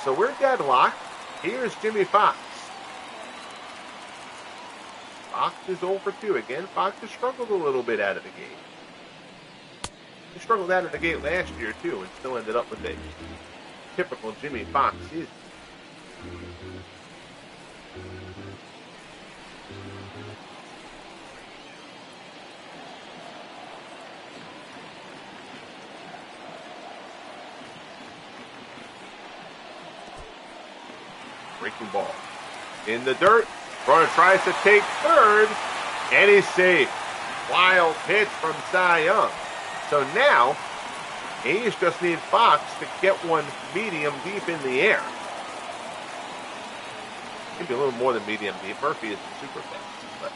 So we're deadlocked. Here's Jimmy Fox. Fox is 0 for 2 again. Fox has struggled a little bit out of the gate. He struggled out of the gate last year too and still ended up with a typical Jimmy Fox season. Breaking ball. In the dirt. Runner tries to take third. And he's safe. Wild pitch from Cy Young. So now, A's just need Fox to get one medium deep in the air. Maybe a little more than medium deep. Murphy is super fast. But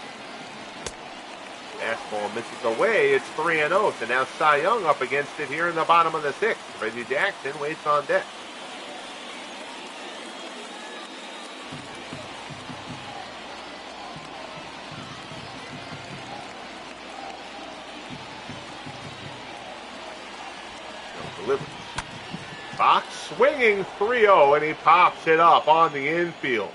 fastball misses away. It's 3-0. So now Cy Young up against it here in the bottom of the 6th. Reggie Jackson waits on deck. Fox swinging 3-0, and he pops it up on the infield.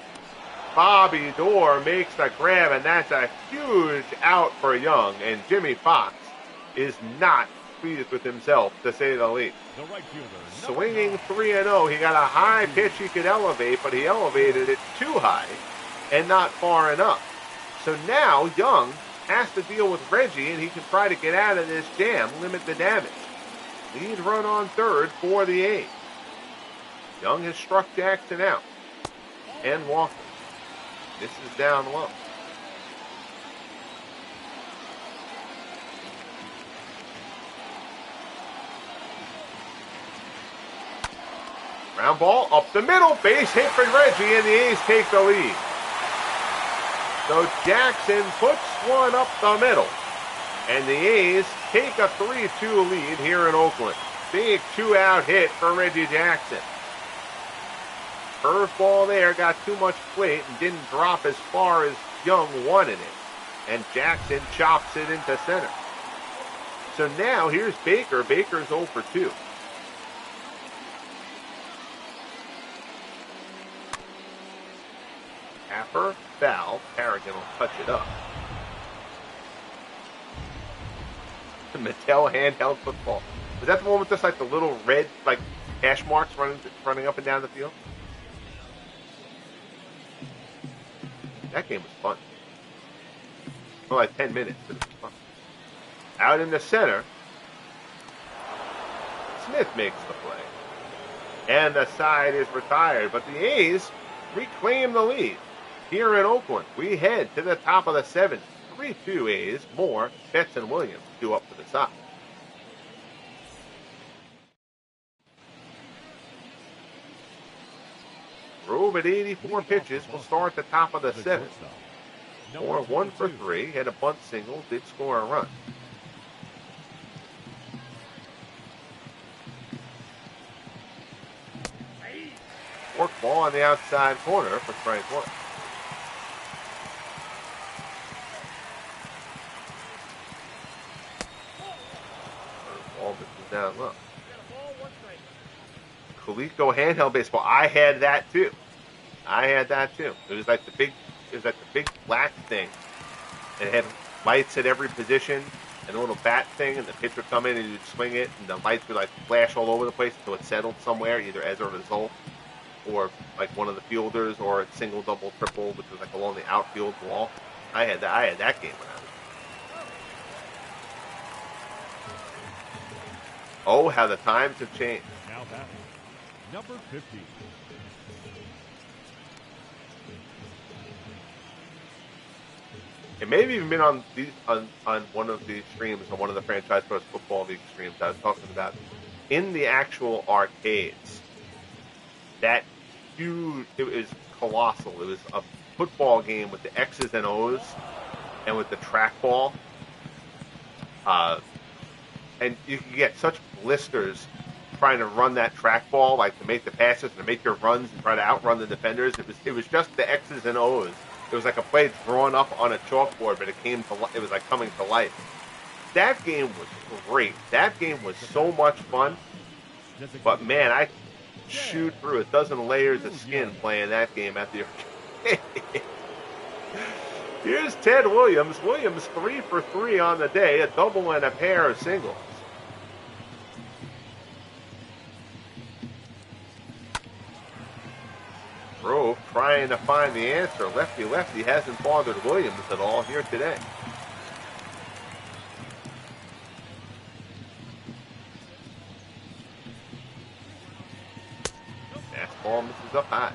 Bobby Dorr makes the grab, and that's a huge out for Young. And Jimmy Fox is not pleased with himself, to say the least. The right fielder, swinging 3-0. He got a high pitch he could elevate, but he elevated it too high and not far enough. So now Young has to deal with Reggie, and he can try to get out of this jam, limit the damage. Lead run on third for the A's. Young has struck Jackson out and Walker. This is down low. Ground ball up the middle. Base hit for Reggie, and the A's take the lead. So Jackson puts one up the middle. And the A's take a 3-2 lead here in Oakland. Big 2-out hit for Reggie Jackson. Curveball there, got too much plate and didn't drop as far as Young wanted it. And Jackson chops it into center. So now here's Baker. Baker's 0 for 2. Happer, foul. Harrigan will touch it up. The Mattel handheld football. Was that the one with just like the little red like hash marks running up and down the field? That game was fun. For like 10 minutes, but it was fun. Out in the center, Smith makes the play. And the side is retired, but the A's reclaim the lead. Here in Oakland, we head to the top of the 7th. 3-2 A's. Moore, Betts, and Williams due up for the side. Grove at 84 pitches will start at the top of the 7th. Moore 1 for 3, had a bunt single, did score a run. Work ball on the outside corner for strike 1. Now look. Coleco handheld baseball. I had that too. It was like the big black thing. It had lights at every position and a little bat thing, and the pitch would come in and you'd swing it, and the lights would like flash all over the place until it settled somewhere, either as a result or like one of the fielders, or a single, double, triple, which was like along the outfield wall. I had that game when I was. Oh, how the times have changed. Now batting, number 50. It may have even been on one of the streams, on one of the Franchise Pros Football League streams I was talking about. In the actual arcades, that huge, it was colossal. It was a football game with the X's and O's and with the trackball. And you could get such blisters trying to run that trackball, like to make the passes and to make your runs and try to outrun the defenders. It was just the X's and O's. It was like a play drawn up on a chalkboard, but it was like coming to life. That game was great. That game was so much fun. But man, I chewed through a dozen layers of skin playing that game at the arcade. Here's Ted Williams. Williams 3 for 3 on the day, a double and a pair of singles. Grove trying to find the answer. Lefty hasn't bothered Williams at all here today. Fastball misses up high.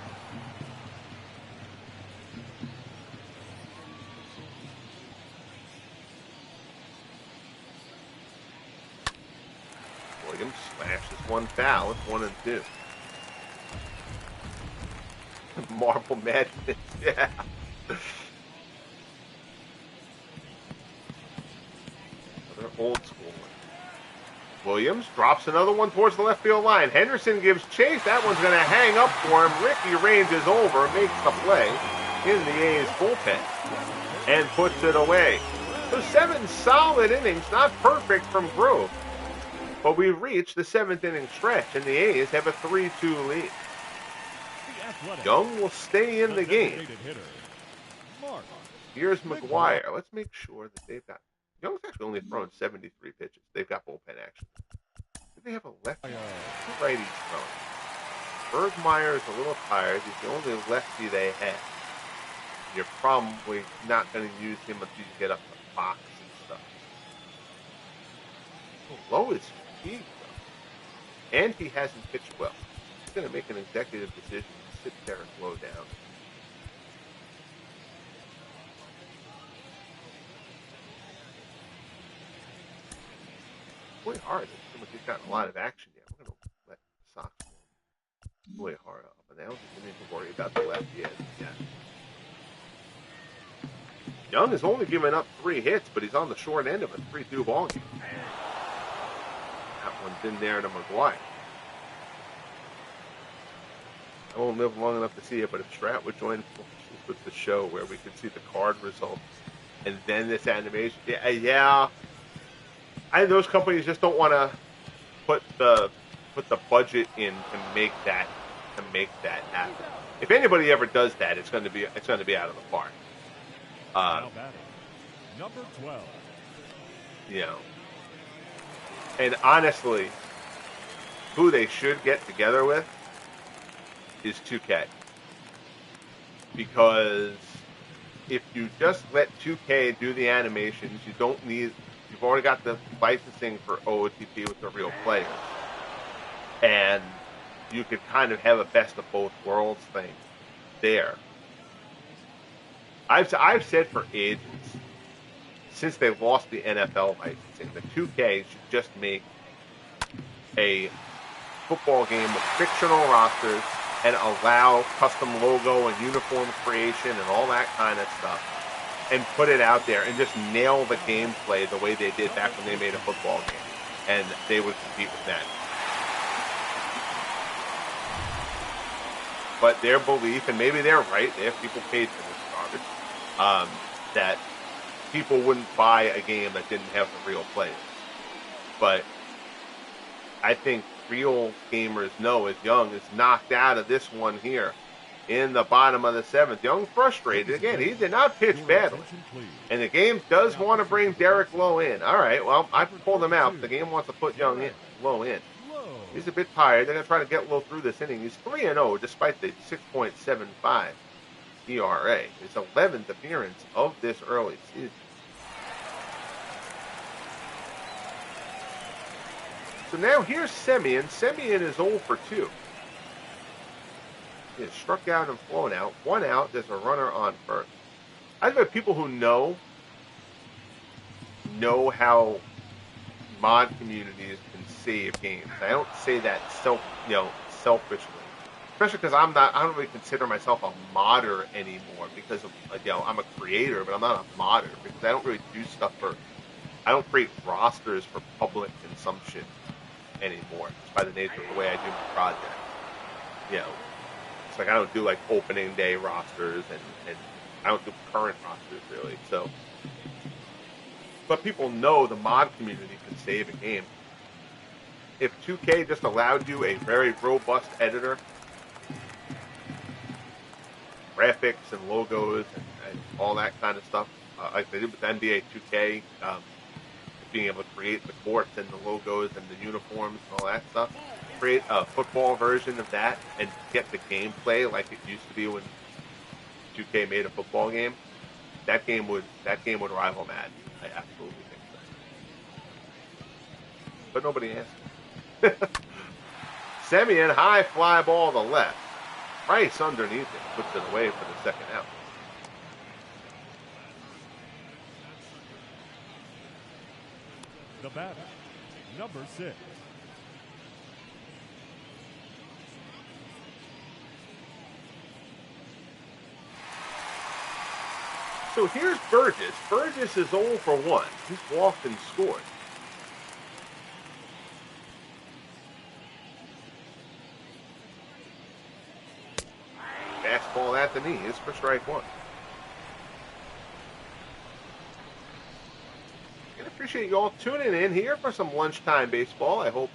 Williams smashes one foul. It's 1-2. Marble Madness, yeah. Another old school one. Williams drops another one towards the left field line. Henderson gives chase. That one's going to hang up for him. Ricky ranges over, makes the play in the A's bullpen, and puts it away. So 7 solid innings, not perfect from Grove. But we reached the 7th inning stretch, and the A's have a 3-2 lead. Young will stay in the game. Here's McGuire. Let's make sure that they've got... Young's actually only thrown 73 pitches. They've got bullpen action. Do they have a lefty? Two righties throwing. Bergmeyer's a little tired. He's the only lefty they have. You're probably not going to use him until you get up the box and stuff. Low is fatigued, though. And he hasn't pitched well. He's going to make an executive decision to sit Derek Lowe down. Really hard. It seems like he's gotten a lot of action yet. We're going to let the Sox really hard up. And they don't need to worry about the lefty end yet. Young has only given up 3 hits, but he's on the short end of a 3-2 ball game. That one's in there to McGuire. I won't live long enough to see it, but if Strat would join with the show where we could see the card results and then this animation, yeah. Those companies just don't want to put the budget in to make that happen. If anybody ever does that, it's going to be out of the park. Number 12. You know, and honestly, who they should get together with is 2K. Because if you just let 2K do the animations, you've already got the licensing for OOTP with the real players. And you could kind of have a best of both worlds thing there. I've said for ages, since they lost the NFL licensing, that 2K should just make a football game with fictional rosters and allow custom logo and uniform creation and all that kind of stuff, and put it out there and just nail the gameplay the way they did back when they made a football game, and they would compete with that. But their belief, and maybe they're right, they have people paid for this garbage, that people wouldn't buy a game that didn't have the real players. But I think real gamers know as Young is knocked out of this one here in the bottom of the 7th. Young frustrated. Again, he did not pitch badly. And the game does want to bring Derek Lowe in. All right, well, I pulled him out. The game wants to put Lowe in. He's a bit tired. They're going to try to get Lowe through this inning. He's 3-0 despite the 6.75 ERA. His 11th appearance of this early season. So now here's Semien. Semien is 0 for 2. He is struck out and flown out. 1 out. There's a runner on first. I bet people who know how mod communities can save games. I don't say that selfishly, especially because I don't really consider myself a modder anymore because of I'm a creator, but I'm not a modder because I don't really do stuff I don't create rosters for public consumption anymore. Just by the nature of the way I do my project. It's like I don't do like opening day rosters and I don't do current rosters really. So, but people know the mod community can save a game. If 2K just allowed you a very robust editor, graphics and logos and all that kind of stuff, like they did with NBA 2K, being able to create the courts and the logos and the uniforms and all that stuff, create a football version of that and get the gameplay like it used to be when 2K made a football game, that game would rival Madden. I absolutely think so. But nobody asked. Semien, high fly ball to left. Price underneath it, puts it away for the second out. The batter, number 6. So here's Burgess. Burgess is 0 for 1. He's walked and scored. Fastball at the knees for strike 1. I appreciate you all tuning in here for some lunchtime baseball. I hope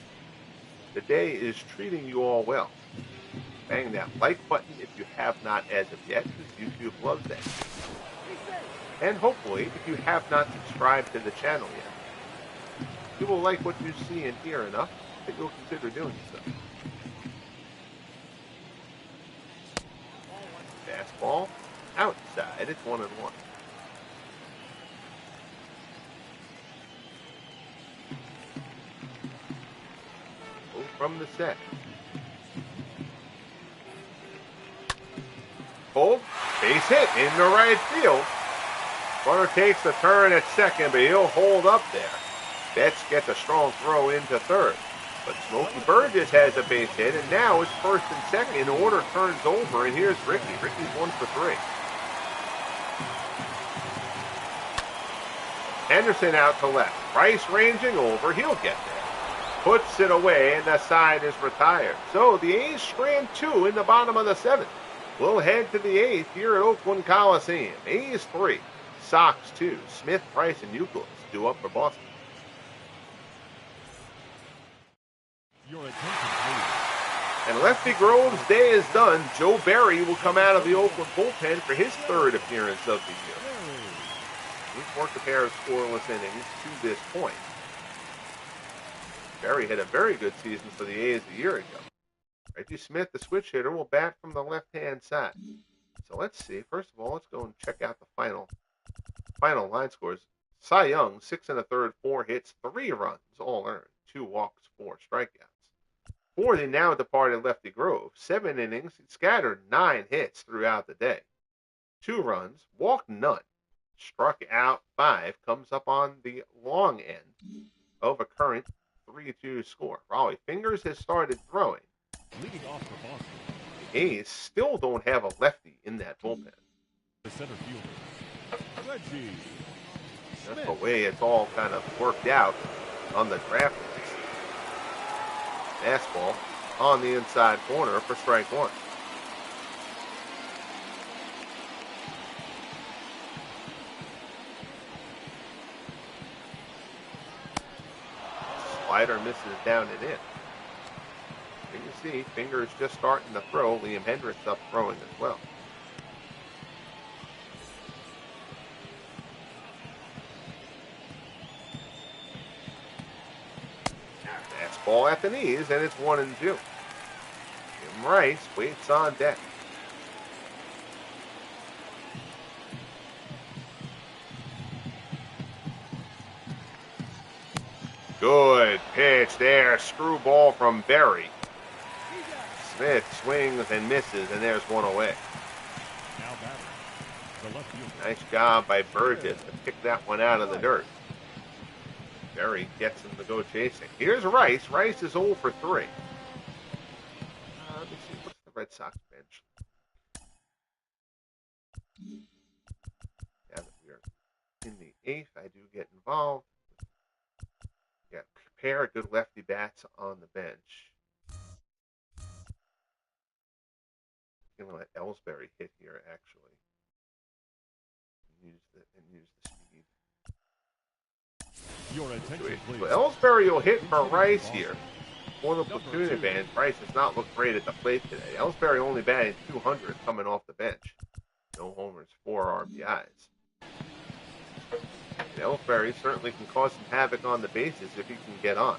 the day is treating you all well. Bang that like button if you have not as of yet, because YouTube loves that. And hopefully, if you have not subscribed to the channel yet, you will like what you see and hear enough that you'll consider doing so. Fastball outside. It's 1-1. From the set. Pulled, base hit into right field. Runner takes the turn at second, but he'll hold up there. Betts gets a strong throw into third. But Smokey Burgess has a base hit, and now it's first and second. The order turns over, and here's Ricky. Ricky's 1 for 3. Henderson out to left. Price ranging over. He'll get there. Puts it away, and the side is retired. So the A's strand 2 in the bottom of the 7th. We'll head to the 8th here at Oakland Coliseum. A's 3, Sox 2. Smith, Price, and Euclid due up for Boston. Your attention, please. And Lefty Grove's day is done. Joe Barry will come out of the Oakland bullpen for his 3rd appearance of the year. He's worked a pair of scoreless innings to this point. Barry had a very good season for the A's a year ago. Reggie Smith, the switch hitter, will bat from the left-hand side. So let's see. First of all, let's go and check out the final line scores. Cy Young, 6 1/3, 4 hits, 3 runs, all earned, 2 walks, 4 strikeouts. For the now departed Lefty Grove, 7 innings, scattered 9 hits throughout the day. 2 runs, walked none, struck out 5, comes up on the long end of a current 3-2 score. Raleigh Fingers has started throwing. Leading off for Boston. The A's still don't have a lefty in that bullpen. The center fielder, Reggie. That's the way it's all kind of worked out on the draft list. Fastball on the inside corner for strike 1. Slider misses down and in. see, fingers just starting to throw. Liam Hendricks up throwing as well. Fastball at the knees, and it's 1-2. Jim Rice waits on deck. Good pitch there. Screwball from Berry. Smith swings and misses, and there's one away. Now batting, the left fielder. Nice job by Burgess to pick that one out of the dirt. Berry gets him to go chasing. Here's Rice. Rice is 0 for 3. Let me see. What's the Red Sox bench? Now that we're in the 8th, I do get involved. Yeah, pair of good lefty bats on the bench. I'm going to let Ellsbury hit here, actually. Use the speed. Your attention, please. So Ellsbury will hit for Rice here. For the platoon advantage, Rice has not looked great at the plate today. Ellsbury only batting 200 coming off the bench. No homers, 4 RBIs. And Ellsbury certainly can cause some havoc on the bases if he can get on.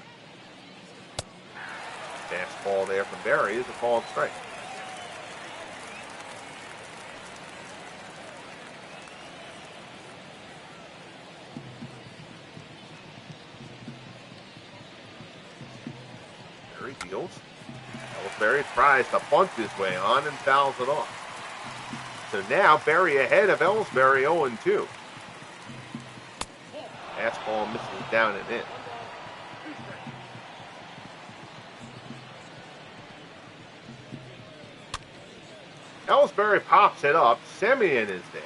Fastball there from Berry is a called strike. Berry deals. Ellsbury tries to bunt his way on and fouls it off. So now Berry ahead of Ellsbury 0-2. Fastball misses down and in. Ellsbury pops it up. Semien is there.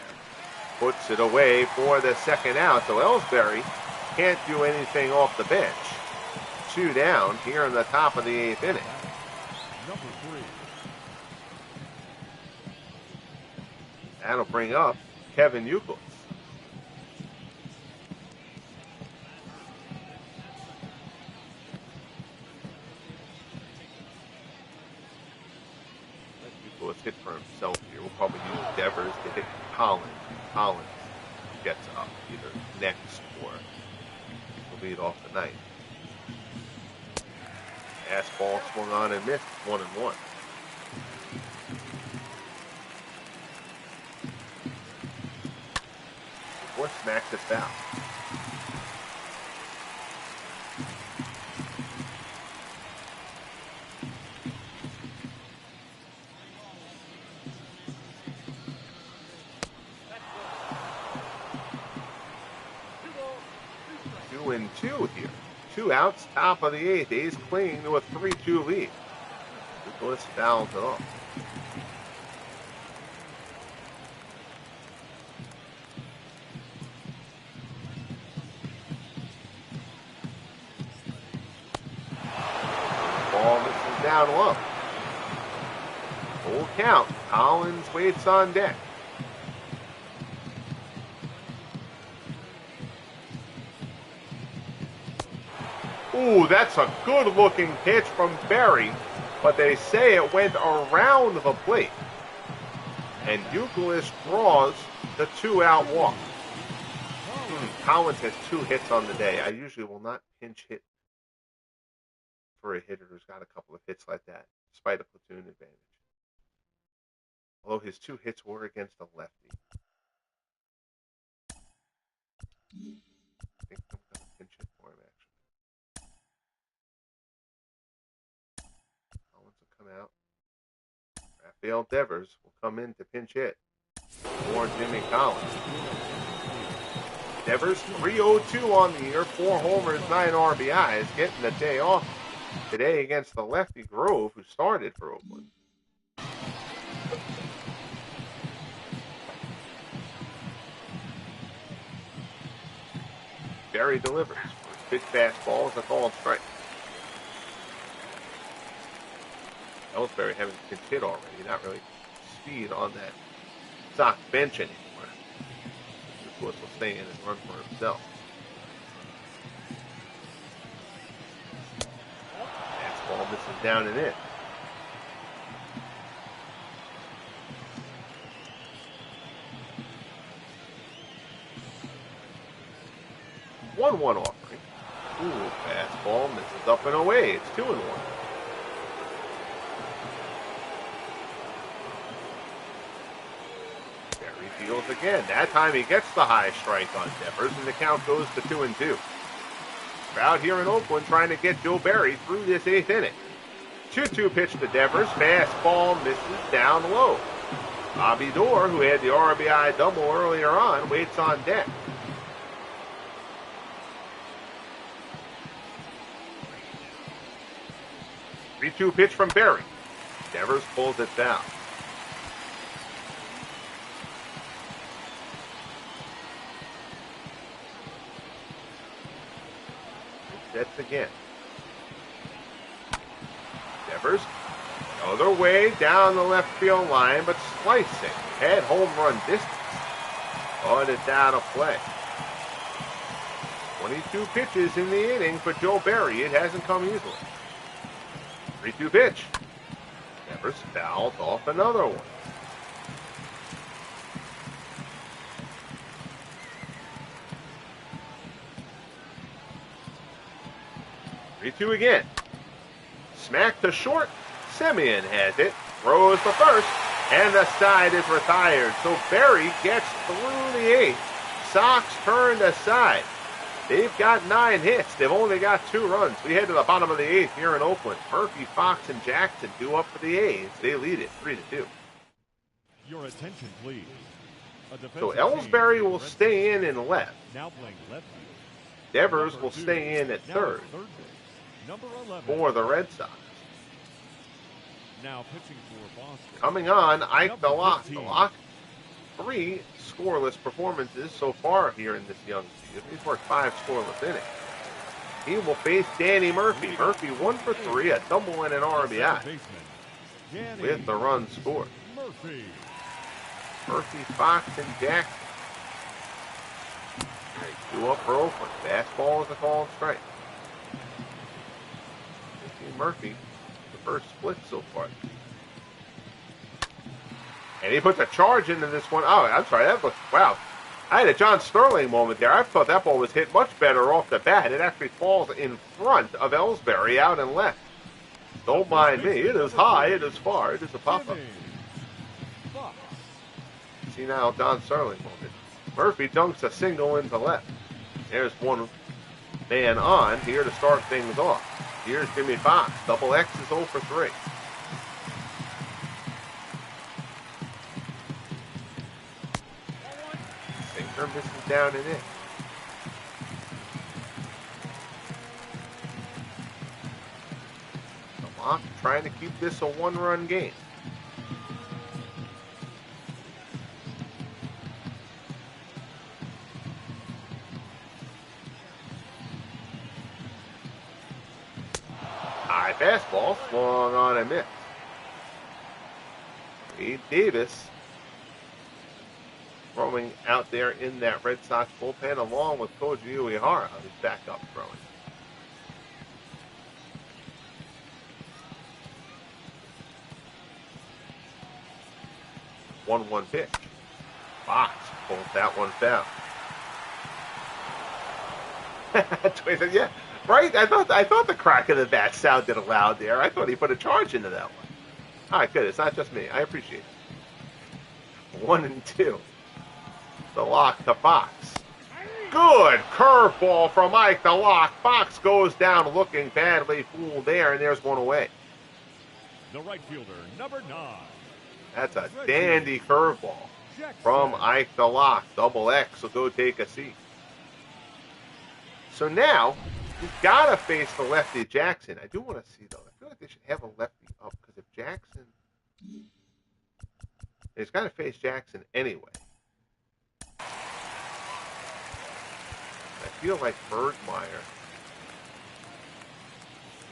Puts it away for the second out. So Ellsbury can't do anything off the bench. 2 down here in the top of the 8th inning. Number 3. That'll bring up Kevin Youkilis. Youkilis hit for himself here. We'll probably use Devers to hit Collins. Collins gets up either next or will lead off the night. Fastball swung on and missed. 1-1. Or smacks it foul. Two and two here. 2 outs, top of the 8th. A's clinging to a 3-2 lead. Youkilis fouls it off. Ball misses down low. Full count. Collins waits on deck. Ooh, that's a good-looking pitch from Berry, but they say it went around the plate. And Youkilis draws the 2-out walk. Collins has 2 hits on the day. I usually will not pinch hit for a hitter who's got a couple of hits like that, despite a platoon advantage. Although his 2 hits were against a lefty. I think I'm going to pinch hit for him, actually. Collins will come out. Rafael Devers will come in to pinch hit for Jimmy Collins. Devers 302 on the year, 4 homers, 9 RBIs, getting the day off today against the Lefty Grove, who started for Oakland. Berry delivers. First pitch fastball is a called strike. Ellsbury having pinch hit already, not really speed on that Sox bench anymore. Will stay in and run for himself. Fastball misses down and in. 1-1 offering. Ooh, fastball misses up and away. It's 2-1. Berry fields again. That time he gets the high strike on Devers, and the count goes to 2-2. Crowd here in Oakland trying to get Joe Berry through this 8th inning. 2-2 pitch to Devers. Fastball misses down low. Bobby Doerr, who had the RBI double earlier on, waits on deck. 3-2 pitch from Berry. Devers pulls it down. Sets again. Devers, other way down the left field line, but slicing. Head home run distance. On it down a play. 22 pitches in the inning for Joe Berry. It hasn't come easily. 3-2 pitch. Devers fouled off another one. Two again. Smack to short. Semien has it. Throws the first. And the side is retired. So Berry gets through the 8th. Sox turned aside. They've got 9 hits. They've only got 2 runs. We head to the bottom of the 8th here in Oakland. Murphy, Fox, and Jackson due up for the A's. They lead it 3-2. Your attention, please. So Ellsbury will stay in left. Now playing left. Devers will stay in at third. Number 11. For the Red Sox. Now pitching for Boston. Coming on, Ike the Lock. 15. The Lock, 3 scoreless performances so far here in this young season. He's worked 5 scoreless innings. He will face Danny Murphy. Murphy 1 for 3, a double and an RBI. With the run scored. Murphy, Fox, and Jackson. 2 up for Oakland. Fastball is a called strike. Murphy, the first split so far. And he puts a charge into this one. Oh, I'm sorry. That looks, wow. I had a John Sterling moment there. I thought that ball was hit much better off the bat. It actually falls in front of Ellsbury out and left. Don't mind me. It is high. It is far. It is a pop-up. See now, John Sterling moment. Murphy dunks a single into left. There's one man on here to start things off. Here's Jimmy Fox. Double X is 0 for 3. Sinker misses down and in. The Lock trying to keep this a 1-run game. High fastball, swung on and missed. Wade Davis throwing out there in that Red Sox bullpen along with Koji Uehara, who's back up throwing. 1-1 pitch. Fox pulls that one foul. Yeah, right? I thought the crack of the bat sounded loud there. I thought he put a charge into that one. All right, good. It's not just me. I appreciate it. 1-2. The Lock to Fox. Good curveball from Mike the Lock. Fox goes down looking badly fooled there, and there's one away. The right fielder, number 9. That's a dandy curveball from Ike the Lock. Double X will go take a seat. So now, you've got to face the lefty Jackson. I do want to see, though. I feel like they should have a lefty up, because if Jackson... He's got to face Jackson anyway. I feel like Bergmeyer...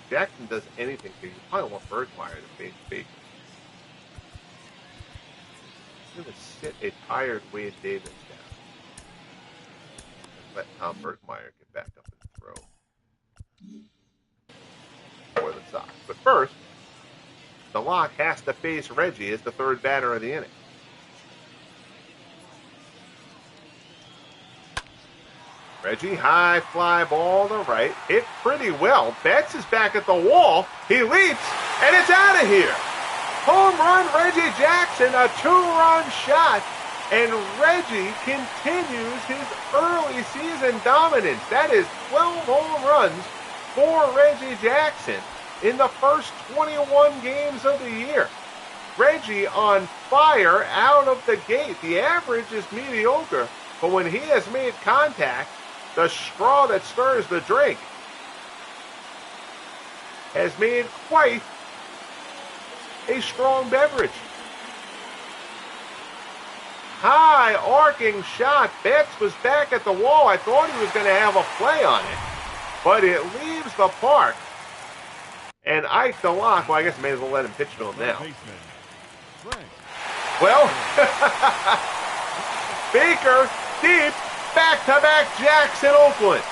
If Jackson does anything to you, you probably want Bergmeyer to face Baker. I'm going to sit a tired Wade Davis down. Let Tom Bergmeyer get back up and throw for the Sox. But first, the Lock has to face Reggie as the third batter of the inning. Reggie, high fly ball to right. Hit pretty well. Betts is back at the wall. He leaps, and it's out of here. Home run, Reggie Jackson, a 2-run shot. And Reggie continues his early season dominance. That is 12 home runs for Reggie Jackson in the first 21 games of the year. Reggie on fire out of the gate. The average is mediocre, but when he has made contact, the straw that stirs the drink has made quite a strong beverage. High arcing shot. Betts was back at the wall. I thought he was going to have a play on it, but it leaves the park. And Ike DeLocke, well, I guess I may as well let him pitch to him now. Well, Baker deep, back-to-back jacks in Oakland.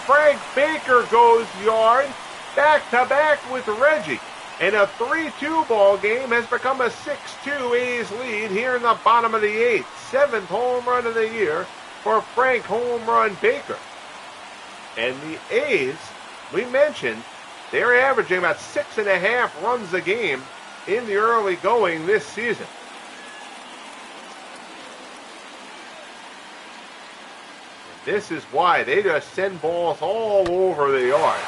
Frank Baker goes yard, back-to-back with Reggie. And a 3-2 ball game has become a 6-2 A's lead here in the bottom of the 8th. 7th home run of the year for Frank Home Run Baker. And the A's, we mentioned, they're averaging about 6.5 runs a game in the early going this season. And this is why they just send balls all over the yard.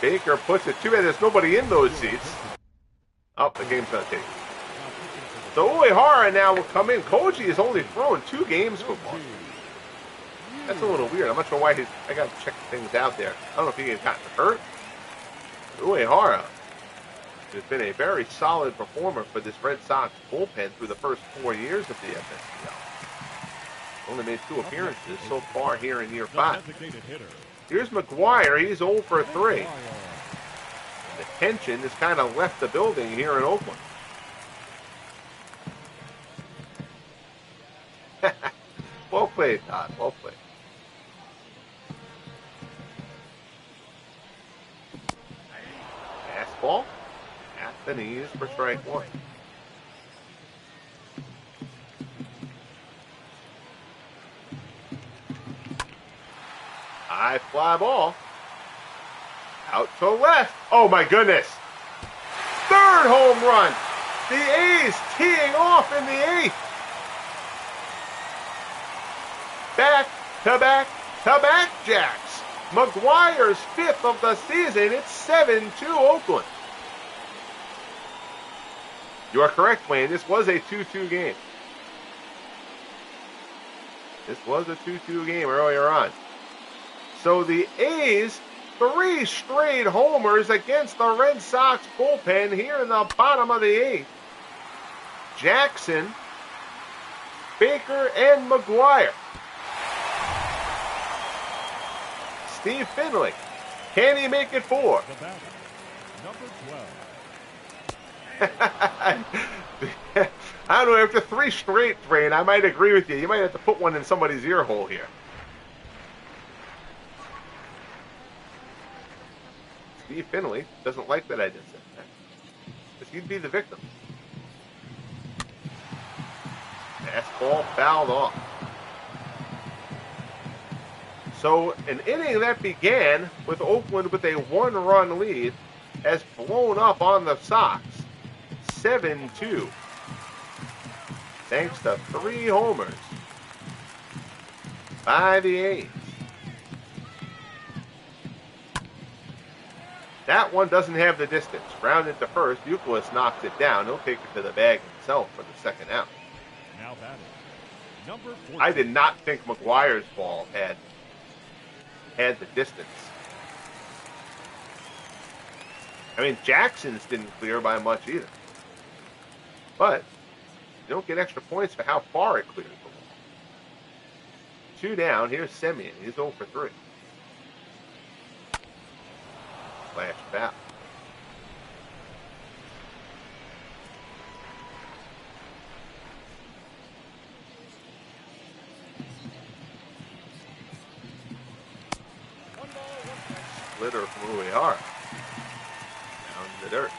Baker puts it too bad there's nobody in those seats. Oh, the game's going to take. So Uehara now will come in. Koji has only thrown 2 games for Boston. That's a little weird. I'm not sure why I got to check things out there. I don't know if he had gotten hurt. Uehara has been a very solid performer for this Red Sox bullpen through the first 4 years of the FSBL. Only made 2 appearances so far here in year 5. Here's McGuire. He's 0 for 3. The tension has kind of left the building here in Oakland. Well played, Todd. Well played. Fastball at the knees for strike 1. High fly ball. Out to left. Oh my goodness. 3rd home run. The A's teeing off in the 8th. Back-to-back jacks. McGuire's 5th of the season. It's 7-2 Oakland. You are correct, Wayne. This was a 2-2 game. This was a 2-2 game earlier on. So the A's, 3 straight homers against the Red Sox bullpen here in the bottom of the 8th. Jackson, Baker, and McGuire. Steve Finley. Can he make it 4? Number 12. I don't know, after 3 straight, Drain, I might agree with you. You might have to put one in somebody's ear hole here. Steve Finley doesn't like that I did that. Because he'd be the victim. Fastball fouled off. So an inning that began with Oakland with a 1-run lead has blown up on the Sox. 7-2. Thanks to 3 homers by the A's. That one doesn't have the distance. Grounded to first. Euclid knocks it down. He'll take it to the bag himself for the 2nd out. Now batting. Number 14. I did not think McGuire's ball had the distance. I mean, Jackson's didn't clear by much either. But you don't get extra points for how far it clears the ball. 2 down. Here's Semien. He's 0 for 3. Flash foul. Splitter from Uehara. Down in the dirt.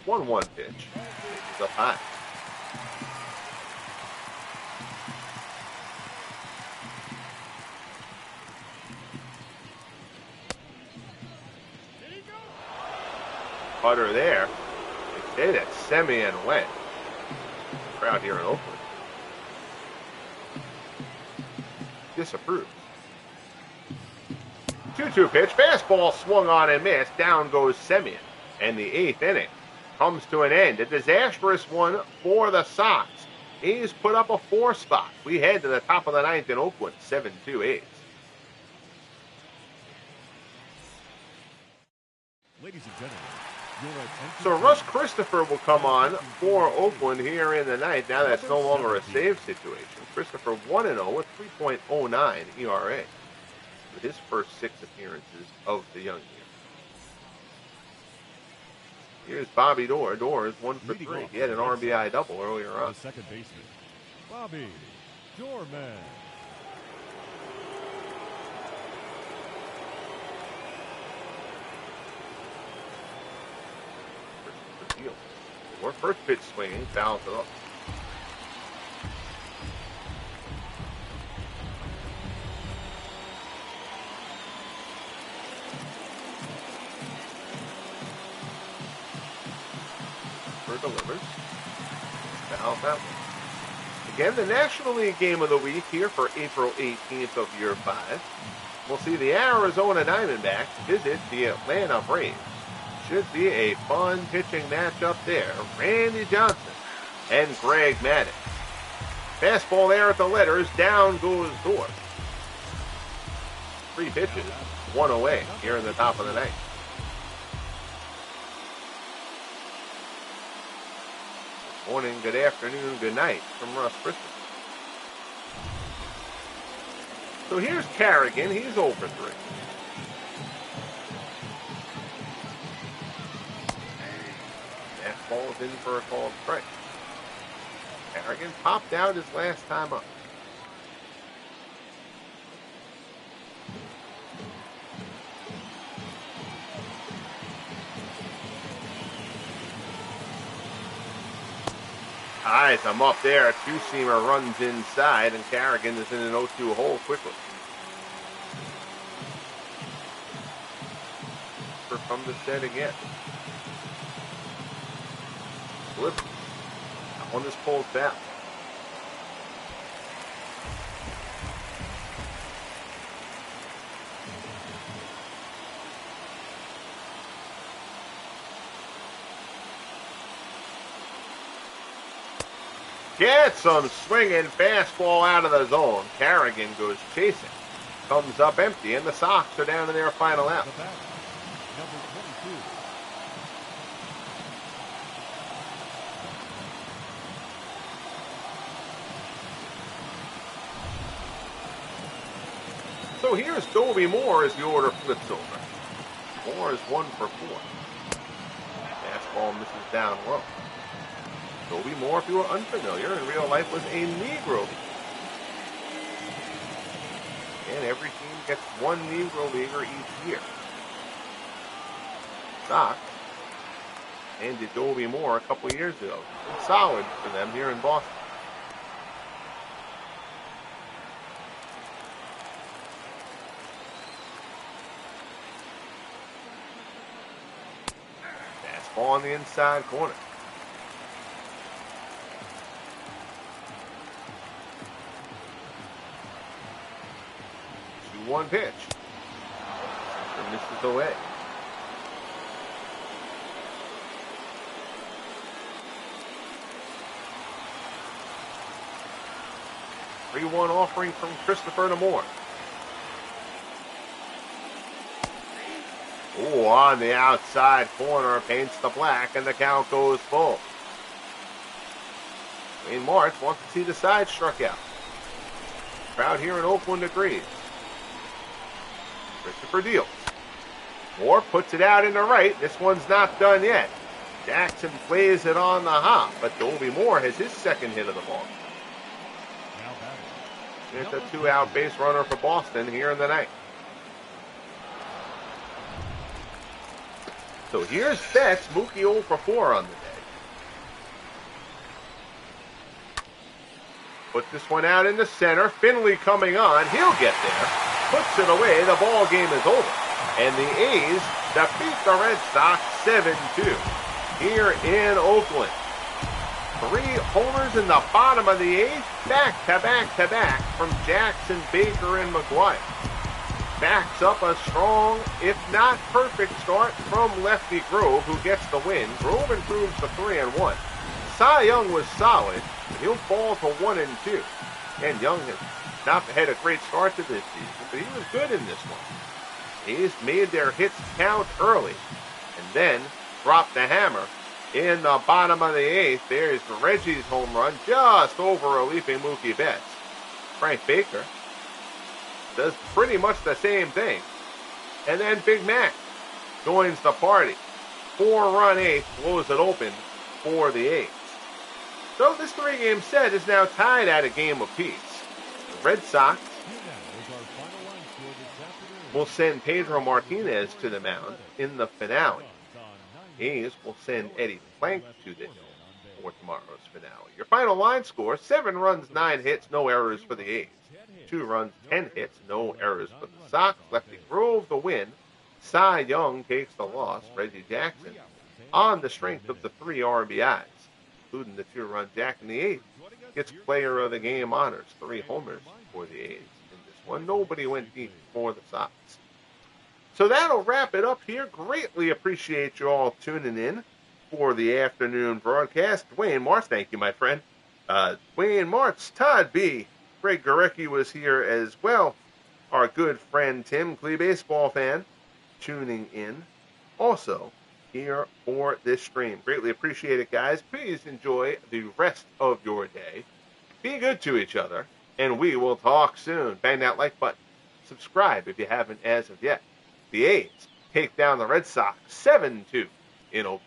1-1 pitch. It's up high. Cutter there. They say that Semien went. Crowd here in Oakland disapproves. 2-2 pitch. Fastball swung on and missed. Down goes Semien. And the 8th inning comes to an end. A disastrous one for the Sox. A's put up a 4 spot. We head to the top of the 9th in Oakland. 7-2 A's. Ladies and gentlemen, so Russ Christopher will come on for Oakland here in the 9th. Now that's no longer a save situation. Christopher 1-0 with 3.09 ERA with his first 6 appearances of the young year. Here's Bobby Dorr. Dorr is 1 for 3. He had an RBI double earlier on. the second baseman, Bobby Dorman. Or first pitch swinging, fouls it up. Delivers. Fouls that one. Again, the National League game of the week here for April 18th of year 5. We'll see the Arizona Diamondbacks visit the Atlanta Braves. Should be a fun pitching matchup there. Randy Johnson and Greg Maddux. Fastball there at the letters. Down goes Dorr. 3 pitches, 1 away here in the top of the 9th. Good morning, good afternoon, good night from Russ Christopher. So here's Carrigan. He's 0 for 3. Ball is in for a called strike. Carrigan popped out his last time up. Ties him up there. 2-seamer runs inside, and Carrigan is in an 0-2 hole quickly. From the set again. That one is pulled down. Gets some swinging fastball out of the zone. Carrigan goes chasing. Comes up empty, and the Sox are down to their final out. Number 22. So here's Dobie Moore as the order flips over. Moore is 1 for 4. Fastball misses down low. Dobie Moore, if you were unfamiliar, in real life was a Negro League. And every team gets 1 Negro Leaguer each year. Sox handed Dobie Moore a couple years ago. Solid for them here in Boston. Fastball on the inside corner. 2-1 pitch. And misses away. Three-one offering from Christopher to Moore. Oh, on the outside corner, paints the black, and the count goes full. Wayne March wants to see the side struck out. Crowd here in Oakland agrees. Christopher deals. Moore puts it out in the right. This one's not done yet. Jackson plays it on the hop, but Dobie Moore has his second hit of the ball. It's a 2-out base runner for Boston here in the ninth. So here's Betts, Mookie 0 for 4 on the day. Put this one out in the center. Finley coming on. He'll get there. Puts it away. The ball game is over. And the A's defeat the Red Sox 7-2 here in Oakland. 3 homers in the bottom of the 8th. Back from Jackson, Baker, and McGuire. Backs up a strong, if not perfect, start from Lefty Grove, who gets the win. Grove improves to 3-1. Cy Young was solid, and he'll fall to 1-2. And Young has not had a great start to this season, but he was good in this one. He's made their hits count early, and then dropped the hammer in the bottom of the 8th. There's Reggie's home run, just over a leaping Mookie Betts. Frank Baker does pretty much the same thing. And then Big Mac joins the party. 4-run 8th blows it open for the A's. So this 3-game set is now tied at a game apiece. The Red Sox will send Pedro Martinez to the mound in the finale. A's will send Eddie Plank to the hill for tomorrow's finale. Your final line score: 7 runs, 9 hits, no errors for the A's. 2 runs, 10 hits, no errors for the Sox. Lefty Grove the win. Cy Young takes the loss. Reggie Jackson on the strength of the 3 RBIs, including the 2-run jack in the 8th, gets player of the game honors. 3 homers for the A's in this one. Nobody went deep for the Sox. So that'll wrap it up here. Greatly appreciate you all tuning in for the afternoon broadcast. Dwayne Martz, thank you, my friend. Dwayne Martz, Todd B., Greg Gorecki was here as well. Our good friend Tim Klee, baseball fan, tuning in also here for this stream. Greatly appreciate it, guys. Please enjoy the rest of your day. Be good to each other, and we will talk soon. Bang that like button. Subscribe if you haven't as of yet. The A's take down the Red Sox 7-2 in Oakland.